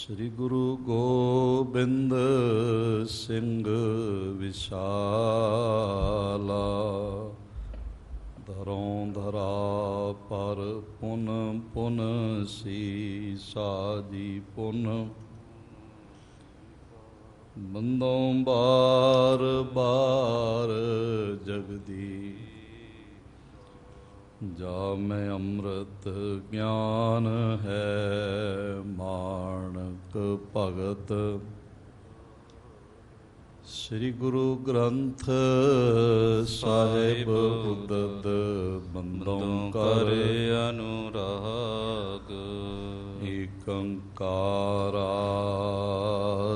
ਸ੍ਰੀ ਗੁਰੂ ਗੋਬਿੰਦ ਸਿੰਘ ਵਿਸ਼ਾਲਾ ਧਰੋਂ ਧਰਾ ਪਰ ਪੁਨ ਪੁਨ ਸੀਸਾ ਜੀ ਪੁਨ ਬੰਦੋਂ ਬਾਰ ਬਾਰ ਜਗਦੀ ਜਾ ਮੈਂ ਅੰਮ੍ਰਿਤ ਗਿਆਨ ਹੈ ਮਾਣਕ ਭਗਤ ਸ੍ਰੀ ਗੁਰੂ ਗ੍ਰੰਥ ਸਾਹਿਬ ਉਦਦ ਬੰਦੋਂ ਕਰ ਅਨੁਰਾਗ ਏਕੰਕਾਰਾ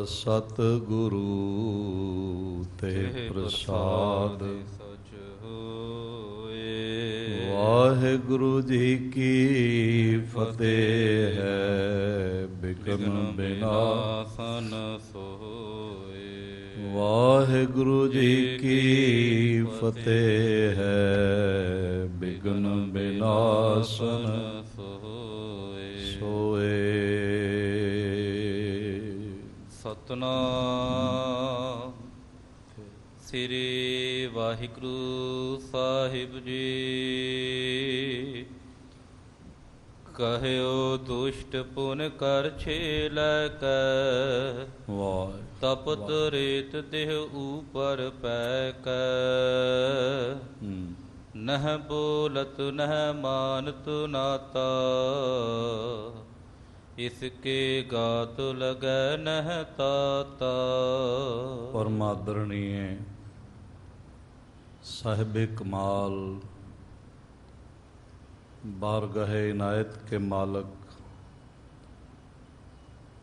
ਸਤਿਗੁਰੂ ਤੇ ਪ੍ਰਸਾਦ ਵਾਹਿਗੁਰੂ ਜੀ ਕੀ ਫਤਿਹ ਹੈ ਬਿਘਨ ਬਿਨਾਸਨ ਸੋਏ ਵਾਹਿਗੁਰੂ ਜੀ ਕੀ ਫਤਿਹ ਹੈ ਬਿਘਨ ਬਿਨਾਸਨ ਸੋਏ ਸਤਨਾਮ ਸ੍ਰੀ ਵਾਹਿਗੁਰੂ ਸਾਹਿਬ ਜੀ ਕਹਿਓ ਦੁਸ਼ਟ ਪੁਨ ਕਰ ਛੇਲੈ ਕੈ ਵਾਹਿ ਤਪਤ ਰੇਤ ਦੇਹ ਊਪਰ ਪੈ ਕੈ ਨਹ ਬੋਲਤ ਨਹ ਮਾਨਤ ਨਾਤਾ ਇਸਕੇ ਗਾਤ ਲਗੈ ਨਹ ਤਾਤਾ ਪਰਮਾਦਰਣੀਏ ਸਾਹਿਬ ਕਮਾਲ बारगाह इनायत के मालिक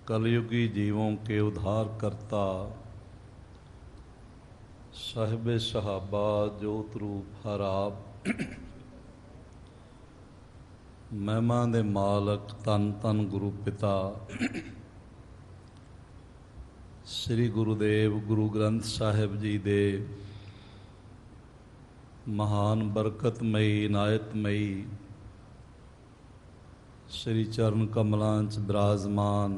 कलयुगी जीवों के उद्धार करता साहिब सहाबा जोत रूप हर आप महिमा दे मालक तन तन गुरु पिता श्री गुरुदेव गुरु ग्रंथ साहिब जी दे महान बरकतमई इनायतमई श्री चरण कमलों च विराजमान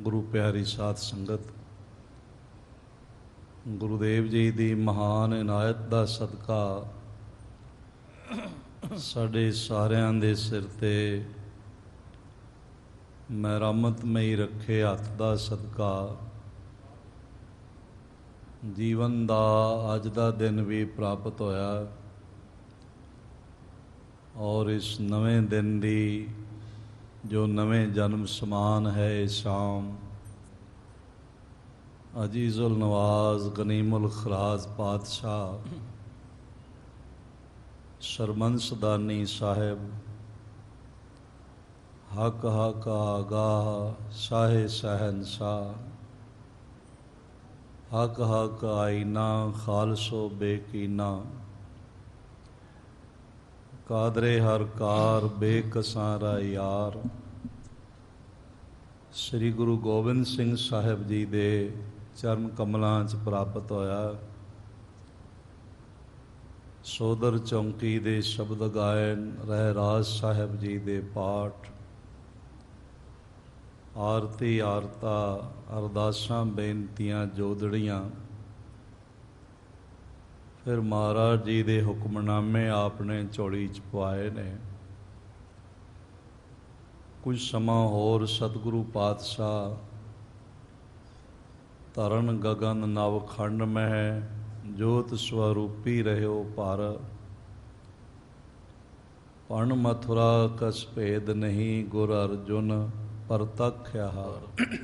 गुरु प्यारी साध संगत गुरुदेव जी की महान इनायत का सदका साढ़े सारियां दे सिर ते मेहरमतमई रखे हथ का सदका जीवन का अज का दिन भी प्राप्त होया और इस नवे दिन की जो नवे जन्म समान है शाम अजीज़ुल नवाज गनीमुल खराज पातशाह सरमंसदानी साहिब हक हक आगाह शाहे शहनशाह हक हक आईना खालसो बेकीना कादरे हर कार बेकसारा यार श्री गुरु गोबिंद सिंह साहिब जी दे चरण कमलों च प्राप्त होया सोदर चौंकी दे शब्द गायन रहराज साहिब जी दे पाठ आरती आरता अरदासां बेनतियां जोदड़ियां फिर महाराज जी दे हुक्मनामे आपने झोली च पवाए ने कुछ समा होर सतगुरु पातशाह तरन गगन नवखंड मह जोत स्वरूपी रहो पर पण मथुरा कस भेद नहीं गुर अर्जुन परतख हार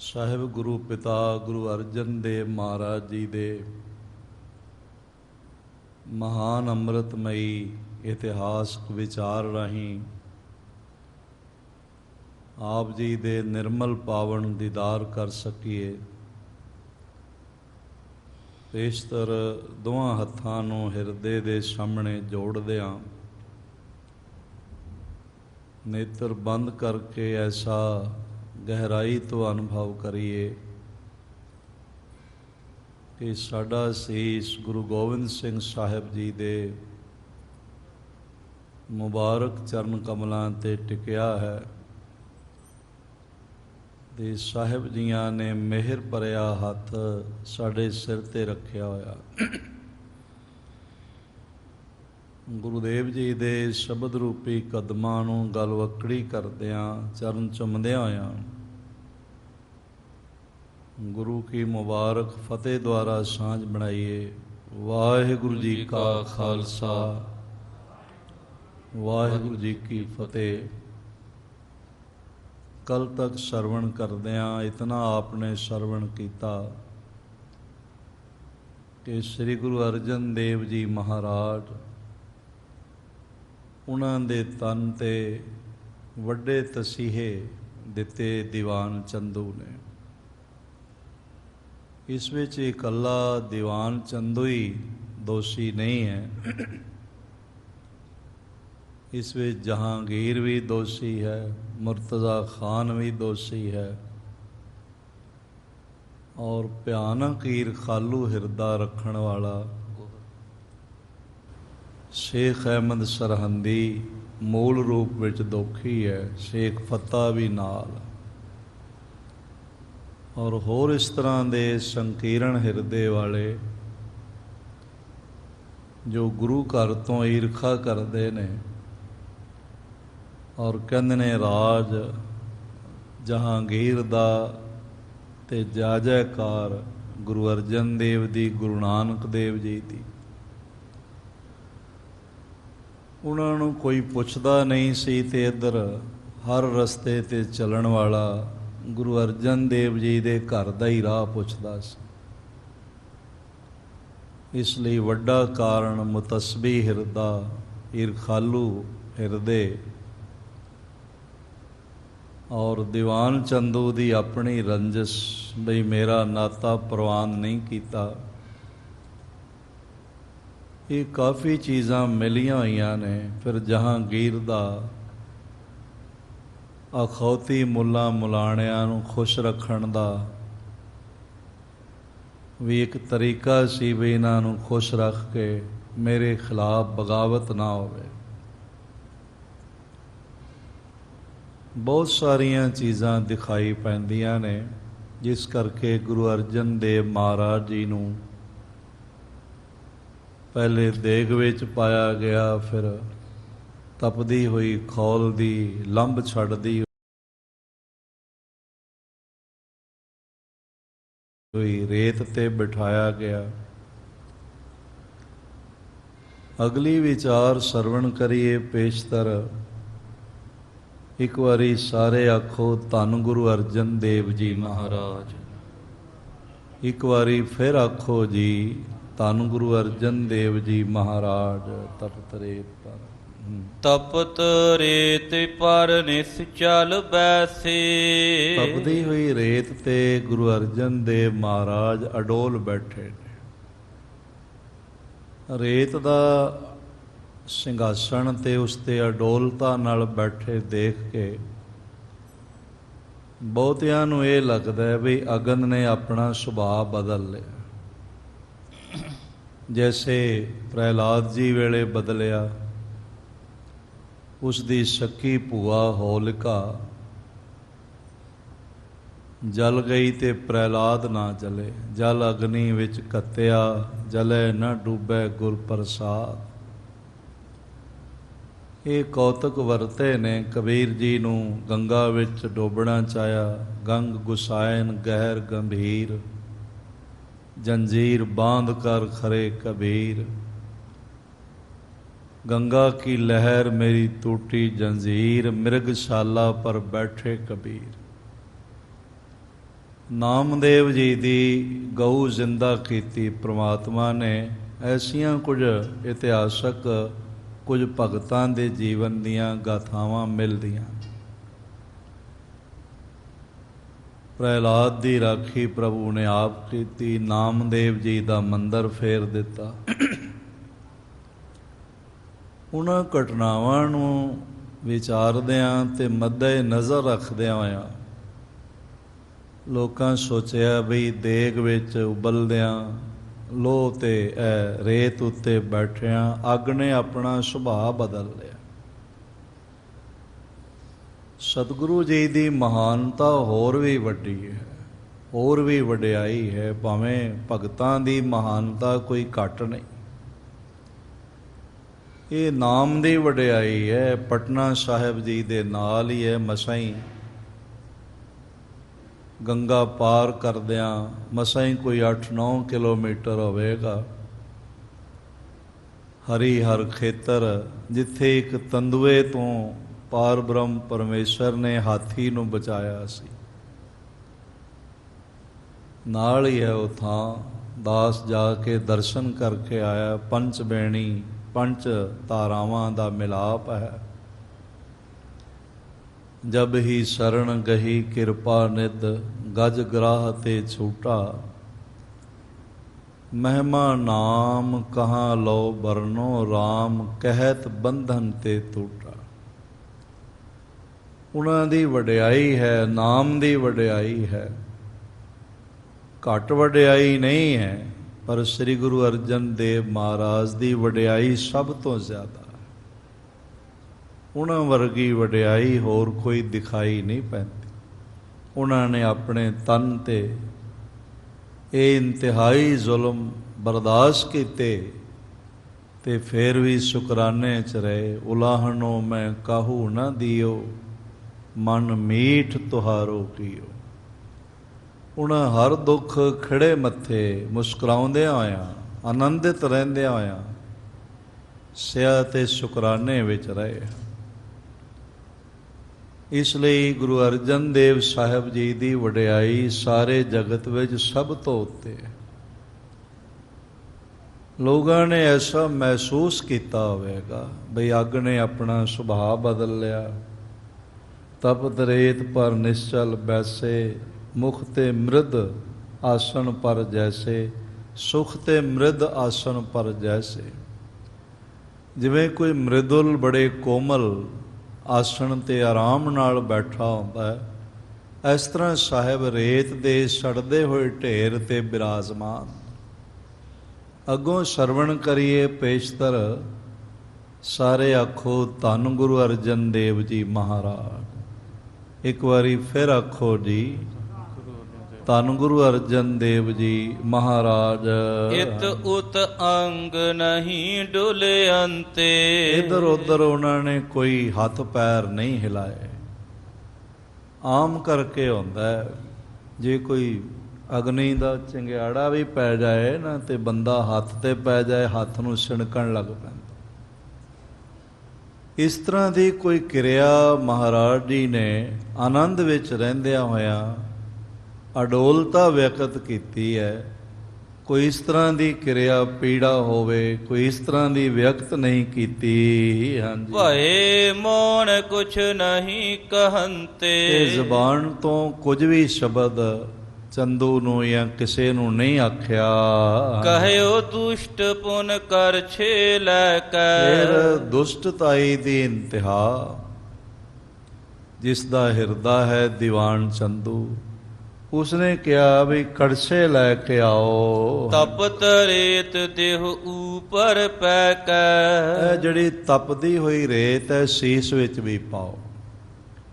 साहिब गुरु पिता गुरु अर्जन देव महाराज जी दे महान अमृतमयी इतिहासक विचार राही आप जी दे निर्मल पावन दीदार कर सकीए पेशतर दोवां हत्थां नूं हिरदे दे सामने जोड़दिआं नेत्र बंद करके ऐसा गहराई तो अनुभव करिए कि साडा सीस गुरु गोबिंद सिंह साहिब जी दे मुबारक चरण कमलों ते टिकिया है। ਦੇ ਸਾਹਿਬ ਜੀਆਂ ਨੇ ਮਿਹਰ ਭਰਿਆ ਹੱਥ ਸਾਡੇ ਸਿਰ ਤੇ ਰੱਖਿਆ ਹੋਇਆ। ਗੁਰੂਦੇਵ ਜੀ ਦੇ ਸ਼ਬਦ ਰੂਪੀ ਕਦਮਾਂ ਨੂੰ ਗਲਵੱਕੜੀ ਕਰਦਿਆਂ, ਚਰਨ ਚੁੰਮਦਿਆਂ ਹੋਇਆਂ ਗੁਰੂ ਕੀ ਮੁਬਾਰਕ ਫਤਿਹ ਦੁਆਰਾ ਸਾਂਝ ਬਣਾਈਏ। ਵਾਹਿਗੁਰੂ ਜੀ ਕਾ ਖਾਲਸਾ, ਵਾਹਿਗੁਰੂ ਜੀ ਕੀ ਫਤਿਹ। ਕੱਲ ਤੱਕ ਸਰਵਣ ਕਰਦਿਆਂ ਇਤਨਾ ਆਪਨੇ ਸਰਵਣ ਕੀਤਾ ਕਿ ਸ੍ਰੀ ਗੁਰੂ ਅਰਜਨ ਦੇਵ ਜੀ ਮਹਾਰਾਜ, ਉਹਨਾਂ ਦੇ ਤਨ 'ਤੇ ਵੱਡੇ ਤਸੀਹੇ ਦਿੱਤੇ ਦੀਵਾਨ ਚੰਦੂ ਨੇ। ਇਸ ਵਿੱਚ ਇਕੱਲਾ ਦੀਵਾਨ ਚੰਦੂ ਹੀ ਦੋਸ਼ੀ ਨਹੀਂ ਹੈ, ਇਸ ਵਿੱਚ ਜਹਾਂਗੀਰ ਵੀ ਦੋਸ਼ੀ ਹੈ, ਮੁਰਤਜ਼ਾ ਖਾਨ ਵੀ ਦੋਸ਼ੀ ਹੈ, ਔਰ ਭਿਆਨਕ ਈਰਖਾਲੂ ਹਿਰਦਾ ਰੱਖਣ ਵਾਲਾ ਸ਼ੇਖ ਅਹਿਮਦ ਸਰਹੰਦੀ ਮੂਲ ਰੂਪ ਵਿੱਚ ਦੋਖੀ ਹੈ, ਸ਼ੇਖ ਫੱਤਾ ਵੀ ਨਾਲ, ਔਰ ਹੋਰ ਇਸ ਤਰ੍ਹਾਂ ਦੇ ਸੰਕੀਰਣ ਹਿਰਦੇ ਵਾਲੇ ਜੋ ਗੁਰੂ ਘਰ ਤੋਂ ਈਰਖਾ ਕਰਦੇ ਨੇ ਔਰ ਕਹਿੰਦੇ ਨੇ ਰਾਜ ਜਹਾਂਗੀਰ ਦਾ ਤੇ ਜੈ ਜੈਕਾਰ ਗੁਰੂ ਅਰਜਨ ਦੇਵ ਦੀ, ਗੁਰੂ ਨਾਨਕ ਦੇਵ ਜੀ ਦੀ। ਉਹਨਾਂ ਨੂੰ ਕੋਈ ਪੁੱਛਦਾ ਨਹੀਂ ਸੀ ਤੇ ਇੱਧਰ ਹਰ ਰਸਤੇ 'ਤੇ ਚੱਲਣ ਵਾਲਾ ਗੁਰੂ ਅਰਜਨ ਦੇਵ ਜੀ ਦੇ ਘਰ ਦਾ ਹੀ ਰਾਹ ਪੁੱਛਦਾ ਸੀ। ਇਸ ਲਈ ਵੱਡਾ ਕਾਰਨ ਮੁਤਸਬੀ ਹਿਰਦਾ, ਈਰਖਾਲੂ ਹਿਰਦੇ ਔਰ ਦੀਵਾਨ ਚੰਦੂ ਦੀ ਆਪਣੀ ਰੰਜਿਸ਼, ਬਈ ਮੇਰਾ ਨਾਤਾ ਪ੍ਰਵਾਨ ਨਹੀਂ ਕੀਤਾ। ਇਹ ਕਾਫੀ ਚੀਜ਼ਾਂ ਮਿਲੀਆਂ ਹੋਈਆਂ ਨੇ। ਫਿਰ ਜਹਾਂਗੀਰ ਦਾ ਅਖੌਤੀ ਮੁੱਲਾਂ ਮੁਲਾਣਿਆਂ ਨੂੰ ਖੁਸ਼ ਰੱਖਣ ਦਾ ਵੀ ਇੱਕ ਤਰੀਕਾ ਸੀ ਵੀ ਇਹਨਾਂ ਨੂੰ ਖੁਸ਼ ਰੱਖ ਕੇ ਮੇਰੇ ਖਿਲਾਫ ਬਗਾਵਤ ਨਾ ਹੋਵੇ। ਬਹੁਤ ਸਾਰੀਆਂ ਚੀਜ਼ਾਂ ਦਿਖਾਈ ਪੈਂਦੀਆਂ ਨੇ, ਜਿਸ ਕਰਕੇ ਗੁਰੂ ਅਰਜਨ ਦੇਵ ਮਹਾਰਾਜ ਜੀ ਨੂੰ ਪਹਿਲੇ ਦੇਗ ਵਿੱਚ ਪਾਇਆ ਗਿਆ, ਫਿਰ ਤਪਦੀ ਹੋਈ ਖੌਲ ਦੀ ਲੰਬ ਛੱਡਦੀ ਹੋਈ ਰੇਤ ਤੇ ਬਿਠਾਇਆ ਗਿਆ। ਅਗਲੀ ਵਿਚਾਰ ਸਰਵਣ ਕਰੀਏ ਪੇਸ਼ਤਰ। ਇੱਕ ਵਾਰੀ ਸਾਰੇ ਆਖੋ ਧੰਨ ਗੁਰੂ ਅਰਜਨ ਦੇਵ ਜੀ ਮਹਾਰਾਜ। ਇੱਕ ਵਾਰੀ ਫਿਰ ਆਖੋ ਜੀ ਧੰਨ ਗੁਰੂ ਅਰਜਨ ਦੇਵ ਜੀ ਮਹਾਰਾਜ। ਤਪਤ ਰੇਤ ਪਰ ਤਪਤ ਰੇਤ ਪਰ ਨਿਸਚਲ ਬੈਸੇ। ਤਪਦੀ ਹੋਈ ਰੇਤ ਤੇ ਗੁਰੂ ਅਰਜਨ ਦੇਵ ਮਹਾਰਾਜ ਅਡੋਲ ਬੈਠੇ ਨੇ। ਰੇਤ ਦਾ ਸਿੰਘਾਸਣ ਤੇ ਉਸ ਤੇ ਅਡੋਲਤਾ ਨਾਲ ਬੈਠੇ ਦੇਖ ਕੇ ਬਹੁਤਿਆਂ ਨੂੰ ਇਹ ਲੱਗਦਾ ਹੈ ਵੀ ਅਗਨ ਨੇ ਆਪਣਾ ਸੁਭਾਅ ਬਦਲ ਲਿਆ, ਜੈਸੇ ਪ੍ਰਹਿਲਾਦ ਜੀ ਵੇਲੇ ਬਦਲਿਆ। ਉਸ ਦੀ ਸਕੀ ਭੂਆ ਹੋਲਿਕਾ ਜਲ ਗਈ ਤੇ ਪ੍ਰਹਿਲਾਦ ਨਾ ਜਲੇ। ਜਲ ਅਗਨੀ ਵਿੱਚ ਕੱਤਿਆ, ਜਲੇ ਨਾ ਡੂਬੈ ਗੁਰ ਪ੍ਰਸਾਦ। ਇਹ ਕੌਤਕ ਵਰਤੇ ਨੇ। ਕਬੀਰ ਜੀ ਨੂੰ ਗੰਗਾ ਵਿੱਚ ਡੋਬਣਾ ਚਾਹਿਆ। ਗੰਗ ਗੁਸਾਇਨ ਗਹਿਰ ਗੰਭੀਰ, ਜੰਜੀਰ ਬਾਂਧ ਕਰ ਖਰੇ ਕਬੀਰ। गंगा की लहर मेरी टूटी जंजीर, मृगशाला पर बैठे कबीर। नामदेव जी दी गऊ जिंदा कीती परमात्मा ने। ऐसियां कुछ इतिहासक कुछ भगतां दे जीवन दियां गाथावां मिलदियां। प्रहलाद दी राखी प्रभु ने आप कीती। नामदेव जी दा मंदिर फेर दिता। ਉਹਨਾਂ ਘਟਨਾਵਾਂ ਨੂੰ ਵਿਚਾਰਦਿਆਂ ਤੇ ਮੱਦੇ ਨਜ਼ਰ ਰੱਖਦਿਆਂ ਹੋਇਆਂ ਲੋਕਾਂ ਸੋਚਿਆ ਬਈ ਦੇਗ ਵਿੱਚ ਉਬਲਦਿਆਂ ਲੋਹ ਤੇ ਰੇਤ ਉੱਤੇ ਬੈਠਿਆਂ ਅੱਗ ਨੇ ਆਪਣਾ ਸੁਭਾਅ ਬਦਲ ਲਿਆ। ਸਤਿਗੁਰੂ ਜੀ ਦੀ ਮਹਾਨਤਾ ਹੋਰ ਵੀ ਵੱਡੀ ਹੈ, ਹੋਰ ਵੀ ਵਡਿਆਈ ਹੈ। ਭਾਵੇਂ ਭਗਤਾਂ ਦੀ ਮਹਾਨਤਾ ਕੋਈ ਘੱਟ ਨਹੀਂ। ਇਹ ਨਾਮ ਦੀ ਵਡਿਆਈ ਹੈ। ਪਟਨਾ ਸਾਹਿਬ ਜੀ ਦੇ ਨਾਲ ਹੀ ਹੈ। ਮਸਾਂ ਹੀ ਗੰਗਾ ਪਾਰ ਕਰਦਿਆਂ ਮਸਾਂ ਹੀ ਕੋਈ 8-9 ਕਿਲੋਮੀਟਰ ਹੋਵੇਗਾ। ਹਰੀ ਹਰ ਖੇਤਰ, ਜਿੱਥੇ ਇੱਕ ਤੰਦੂਏ ਤੋਂ ਪਾਰ ਬ੍ਰਹਮ ਪਰਮੇਸ਼ਰ ਨੇ ਹਾਥੀ ਨੂੰ ਬਚਾਇਆ ਸੀ, ਨਾਲ ਹੀ ਹੈ ਉਹ ਥਾਂ। ਦਾਸ ਜਾ ਕੇ ਦਰਸ਼ਨ ਕਰਕੇ ਆਇਆ। ਪੰਚ ਬੇਣੀ, ਪੰਜ ਧਾਰਾਵਾਂ ਦਾ ਮਿਲਾਪ ਹੈ। ਜਬ ਹੀ ਸ਼ਰਨ ਗਹੀ ਕਿਰਪਾ ਨਿਧ, ਗਜ ਗ੍ਰਾਹ ਤੇ ਛੂਟਾ। ਮਹਿਮਾ ਨਾਮ ਕਹਾਂ ਲਓ ਬਰਨੋ, ਰਾਮ ਕਹਿਤ ਬੰਧਨ ਤੇ ਟੂਟਾ। ਉਹਨਾਂ ਦੀ ਵਡਿਆਈ ਹੈ, ਨਾਮ ਦੀ ਵਡਿਆਈ ਹੈ, ਘੱਟ ਵਡਿਆਈ ਨਹੀਂ ਹੈ। ਪਰ ਸ੍ਰੀ ਗੁਰੂ ਅਰਜਨ ਦੇਵ ਮਹਾਰਾਜ ਦੀ ਵਡਿਆਈ ਸਭ ਤੋਂ ਜ਼ਿਆਦਾ। ਉਹਨਾਂ ਵਰਗੀ ਵਡਿਆਈ ਹੋਰ ਕੋਈ ਦਿਖਾਈ ਨਹੀਂ ਪੈਂਦੀ। ਉਹਨਾਂ ਨੇ ਆਪਣੇ ਤਨ ਤੇ ਇਹ ਇੰਤਹਾਈ ਜ਼ੁਲਮ ਬਰਦਾਸ਼ਤ ਕੀਤੇ ਤੇ ਫਿਰ ਵੀ ਸ਼ੁਕਰਾਨੇ 'ਚ ਰਹੇ। ਉਲਾਹਣੋ ਮੈਂ ਕਾਹੂ ਨਾ ਦਿਓ, ਮਨ ਮੀਠ ਤੁਹਾਰੋ ਕੀਓ। ਉਹਨਾਂ ਹਰ ਦੁੱਖ ਖਿੜੇ ਮੱਥੇ ਮੁਸਕਰਾਉਂਦਿਆਂ ਹੋਇਆਂ, ਆਨੰਦਿਤ ਰਹਿੰਦਿਆਂ ਹੋਇਆਂ ਸਿਆ ਤੇ ਸ਼ੁਕਰਾਨੇ ਵਿੱਚ ਰਹੇ। ਇਸ ਲਈ ਗੁਰੂ ਅਰਜਨ ਦੇਵ ਸਾਹਿਬ ਜੀ ਦੀ ਵਡਿਆਈ ਸਾਰੇ ਜਗਤ ਵਿੱਚ ਸਭ ਤੋਂ ਉੱਤੇ ਹੈ। ਲੋਕਾਂ ਨੇ ਐਸਾ ਮਹਿਸੂਸ ਕੀਤਾ ਹੋਵੇਗਾ ਬਈ ਅੱਗ ਨੇ ਆਪਣਾ ਸੁਭਾਅ ਬਦਲ ਲਿਆ। ਤਪਤ ਰੇਤ ਪਰ ਨਿਸ਼ਚਲ ਬੈਸੇ, ਮੁਖ ਤੇ ਮ੍ਰਿਦ ਆਸਣ ਪਰ ਜੈਸੇ। ਸੁਖ ਤੇ ਮ੍ਰਿਦ ਆਸਣ ਪਰ ਜੈਸੇ। ਜਿਵੇਂ ਕੋਈ ਮ੍ਰਿਦੁਲ ਬੜੇ ਕੋਮਲ ਆਸਣ ਤੇ ਆਰਾਮ ਨਾਲ ਬੈਠਾ ਹੁੰਦਾ ਹੈ, ਇਸ ਤਰ੍ਹਾਂ ਸਾਹਿਬ ਰੇਤ ਦੇ ਸੜਦੇ ਹੋਏ ਢੇਰ ਤੇ ਬਿਰਾਜਮਾਨ। ਅੱਗੋਂ ਸਰਵਣ ਕਰੀਏ ਪੇਸ਼ਤਰ, ਸਾਰੇ ਆਖੋ ਧੰਨ ਗੁਰੂ ਅਰਜਨ ਦੇਵ ਜੀ ਮਹਾਰਾਜ। ਇੱਕ ਵਾਰੀ ਫਿਰ ਆਖੋ ਜੀ, ਧੰਨ ਗੁਰੂ ਅਰਜਨ ਦੇਵ ਜੀ ਮਹਾਰਾਜ। ਇਤ ਉਤ ਅੰਗ ਨਹੀਂ ਡੁਲਯੰਤੇ। ਇੱਧਰ ਉੱਧਰ ਉਹਨਾਂ ਨੇ ਕੋਈ ਹੱਥ ਪੈਰ ਨਹੀਂ ਹਿਲਾਏ। ਆਮ ਕਰਕੇ ਹੁੰਦਾ ਹੈ, ਜੇ ਕੋਈ ਅਗਨੀ ਦਾ ਚੰਗਿਆੜਾ ਵੀ ਪੈ ਜਾਏ ਨਾ ਤੇ ਬੰਦਾ ਹੱਥ ਤੇ ਪੈ ਜਾਏ, ਹੱਥ ਨੂੰ ਛਿਣਕਣ ਲੱਗ ਪੈਂਦਾ। ਇਸ ਤਰ੍ਹਾਂ ਦੀ ਕੋਈ ਕਿਰਿਆ ਮਹਾਰਾਜ ਜੀ ਨੇ ਆਨੰਦ ਵਿੱਚ ਰਹਿੰਦਿਆਂ ਹੋਇਆਂ ਅਡੋਲਤਾ ਵਿਅਕਤ ਕੀਤੀ ਹੈ। ਕੋਈ ਇਸ ਤਰ੍ਹਾਂ ਦੀ ਕਿਰਿਆ ਪੀੜਾ ਹੋਵੇ, ਕੋਈ ਇਸ ਤਰ੍ਹਾਂ ਦੀ ਵਿਅਕਤ ਨਹੀਂ ਕੀਤੀ। ਹਾਂਜੀ, ਭਏ ਮੋਨ ਕੁਛ ਨਹੀਂ ਕਹੰਤੇ। ਇਹ ਜ਼ਬਾਨ ਤੋਂ ਕੁਝ ਵੀ ਸ਼ਬਦ ਚੰਦੂ ਨੂੰ ਜਾਂ ਕਿਸੇ ਨੂੰ ਨਹੀਂ ਆਖਿਆ। ਕਹਿਓ ਦੁਸ਼ਟ ਪੁਨ ਕਰ ਛੇ ਲੈ ਕੇ। ਫਿਰ ਦੁਸ਼ਟਤਾਈ ਦੀ ਇੰਤਹਾ। ਜਿਸ ਦਾ ਹਿਰਦਾ ਹੈ ਦੀਵਾਨ ਚੰਦੂ, ਉਸਨੇ ਕਿਹਾ ਵੀ ਕੜਛੇ ਲੈ ਕੇ ਆਓ। ਤਪਤ ਰੇਤ ਦੇਹ ਉਪਰ ਪੈ ਕੇ। ਇਹ ਜਿਹੜੀ ਤਪਦੀ ਹੋਈ ਰੇਤ ਹੈ, ਸੀਸ ਵਿੱਚ ਵੀ ਪਾਓ,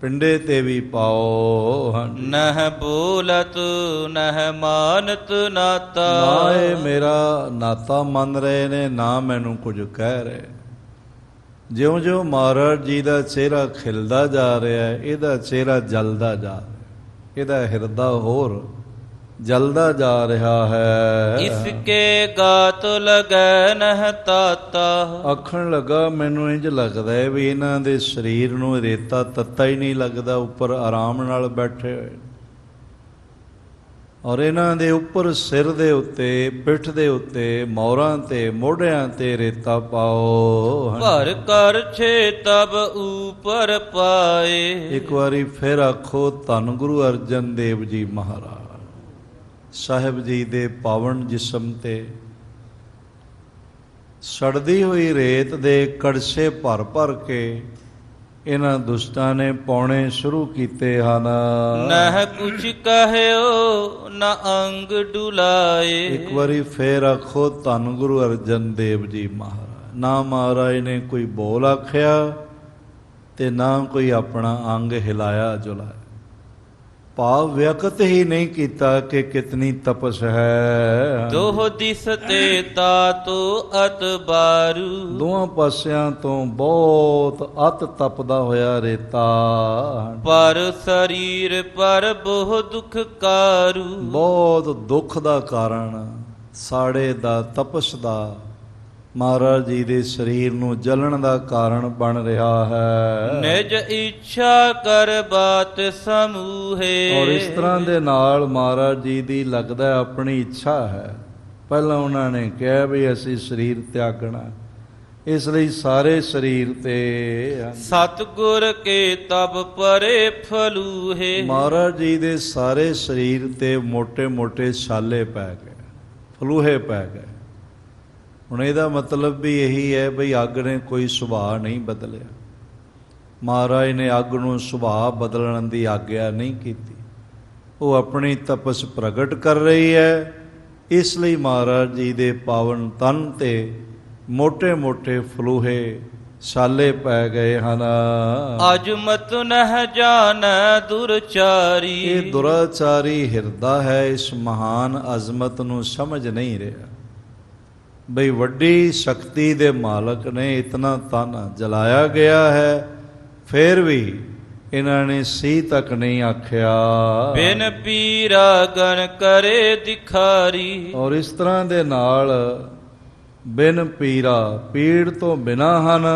ਪਿੰਡੇ ਤੇ ਵੀ ਪਾਓ। ਨਹ ਬੋਲਤ ਨਹ ਮਾਨਤ ਨਾਤਾ। ਨਾ ਇਹ ਮੇਰਾ ਨਾਤਾ ਮੰਨ ਰਹੇ ਨੇ, ਨਾ ਮੈਨੂੰ ਕੁਝ ਕਹਿ ਰਹੇ। ਜਿਉਂ-ਜਿਉਂ ਮਹਾਰਾਜ ਜੀ ਦਾ ਚਿਹਰਾ ਖਿਲਦਾ ਜਾ ਰਿਹਾ ਹੈ, ਇਹਦਾ ਚਿਹਰਾ ਜਲਦਾ ਜਾ ਰਿਹਾ, ਇਹਦਾ ਹਿਰਦਾ ਹੋਰ ਜਲਦਾ ਜਾ ਰਿਹਾ ਹੈ। ਇਸਕੇ ਗਾਤ ਲਗੈ ਨਹ ਤਾਤਾ। ਆਖਣ ਲੱਗਾ ਮੈਨੂੰ ਇੰਝ ਲੱਗਦਾ ਹੈ ਵੀ ਇਹਨਾਂ ਦੇ ਸਰੀਰ ਨੂੰ ਰੇਤਾ ਤੱਤਾ ਹੀ ਨਹੀਂ ਲੱਗਦਾ, ਉੱਪਰ ਆਰਾਮ ਨਾਲ ਬੈਠੇ ਹੋਏ। ਔਰ ਇਹਨਾਂ ਦੇ ਉੱਪਰ ਸਿਰ ਦੇ ਉੱਤੇ, ਪਿੱਠ ਦੇ ਉੱਤੇ, ਮੋਰਾਂ ਤੇ, ਮੋਢਿਆਂ ਤੇ ਰੇਤਾ ਪਾਓ। ਭਰ ਕਰ ਛੇ ਤਬ ਉਪਰ ਪਾਏ। ਇੱਕ ਵਾਰੀ ਫਿਰ ਆਖੋ ਧੰਨ ਗੁਰੂ ਅਰਜਨ ਦੇਵ ਜੀ ਮਹਾਰਾਜ। ਸਾਹਿਬ ਜੀ ਦੇ ਪਾਵਨ ਜਿਸਮ ਤੇ ਸੜਦੀ ਹੋਈ ਰੇਤ ਦੇ ਕੜਛੇ ਭਰ ਭਰ ਕੇ ਇਹਨਾਂ ਦੁਸ਼ਟਾਂ ਨੇ ਪਾਉਣੇ ਸ਼ੁਰੂ ਕੀਤੇ ਹਨ। ਨਹ ਕੁਛ ਕਹਿਓ ਨਾ ਅੰਗ ਡੁਲਾਏ। ਇੱਕ ਵਾਰੀ ਫੇਰ ਆਖੋ ਧੰਨ ਗੁਰੂ ਅਰਜਨ ਦੇਵ ਜੀ ਮਹਾਰਾਜ। ਨਾ ਮਹਾਰਾਜ ਨੇ ਕੋਈ ਬੋਲ ਆਖਿਆ, ਤੇ ਨਾ ਕੋਈ ਆਪਣਾ ਅੰਗ ਹਿਲਾਇਆ ਜੁਲਾਇਆ। ਭਾਵ ਵਿਅਕਤ ਹੀ ਨਹੀਂ ਕੀਤਾ ਕਿ ਕਿਤਨੀ ਤਪਸ ਹੈ। ਦੋਹ ਦਿਸ ਤੇ ਤਾਤੂ ਅਤ ਬਾਰੂ, ਦੋਹਾਂ ਪਾਸਿਆਂ ਤੋਂ ਬਹੁਤ ਅਤ ਤਪਦਾ ਹੋਇਆ ਰੇਤਾ। ਪਰ ਸਰੀਰ ਪਰ ਬਹੁ ਦੁਖ ਕਾਰੂ, ਬਹੁਤ ਦੁੱਖ ਦਾ ਕਾਰਨ, ਸਾੜੇ ਦਾ, ਤਪਸ ਦਾ ਮਹਾਰਾਜ ਜੀ ਦੇ ਸਰੀਰ ਨੂੰ ਜਲਣ ਦਾ ਕਾਰਨ ਬਣ ਰਿਹਾ ਹੈ। ਨਿਜ ਇੱਛਾ ਕਰ ਬਾਤ ਸਮੂਹੇ, ਔਰ ਇਸ ਤਰ੍ਹਾਂ ਦੇ ਨਾਲ ਮਹਾਰਾਜ ਜੀ ਦੀ ਲੱਗਦਾ ਆਪਣੀ ਇੱਛਾ ਹੈ। ਪਹਿਲਾਂ ਉਹਨਾਂ ਨੇ ਕਿਹਾ ਵੀ ਅਸੀਂ ਸਰੀਰ ਤਿਆਗਣਾ, ਇਸ ਲਈ ਸਾਰੇ ਸਰੀਰ ਤੇ ਸਤਿਗੁਰ ਕੇ ਤਬ ਪਰੇ ਫਲੂਹੇ, ਮਹਾਰਾਜ ਜੀ ਦੇ ਸਾਰੇ ਸਰੀਰ ਤੇ ਮੋٹے ਮੋٹے ਛਾਲੇ ਪੈ ਗਏ, ਫਲੂਹੇ ਪੈ ਗਏ। ਹੁਣ ਇਹਦਾ ਮਤਲਬ ਵੀ ਇਹੀ ਹੈ ਬਈ ਅੱਗ ਨੇ ਕੋਈ ਸੁਭਾਅ ਨਹੀਂ ਬਦਲਿਆ। ਮਹਾਰਾਜ ਨੇ ਅੱਗ ਨੂੰ ਸੁਭਾਅ ਬਦਲਣ ਦੀ ਆਗਿਆ ਨਹੀਂ ਕੀਤੀ, ਉਹ ਆਪਣੀ ਤਪਸ ਪ੍ਰਗਟ ਕਰ ਰਹੀ ਹੈ। ਇਸ ਲਈ ਮਹਾਰਾਜ ਜੀ ਦੇ ਪਾਵਨ ਤਨ ਤੇ ਮੋٹے ਮੋٹے ਫਲੂਹੇ ਛਾਲੇ ਪੈ ਗਏ ਹਨ। ਅਜਮਤ ਨਹਿ ਜਾਣੈ ਦੁਰਚਾਰੀ, ਇਹ ਦੁਰਾਚਾਰੀ ਹਿਰਦਾ ਹੈ, ਇਸ ਮਹਾਨ ਅਜ਼ਮਤ ਨੂੰ ਸਮਝ ਨਹੀਂ ਰਿਹਾ ਬਈ ਵੱਡੀ ਸ਼ਕਤੀ ਦੇ ਮਾਲਕ ਨੇ ਇਤਨਾ ਤਨ ਜਲਾਇਆ ਗਿਆ ਹੈ, ਫਿਰ ਵੀ ਇਹਨਾਂ ਨੇ ਸੀ ਤੱਕ ਨਹੀਂ ਆਖਿਆ। ਬਿਨ ਪੀਰਾ ਗਨ ਕਰੇ ਦਿਖਾਰੀ, ਔਰ ਇਸ ਤਰ੍ਹਾਂ ਦੇ ਨਾਲ ਬਿਨ ਪੀਰਾ, ਪੀੜ ਤੋਂ ਬਿਨਾ ਹਨ,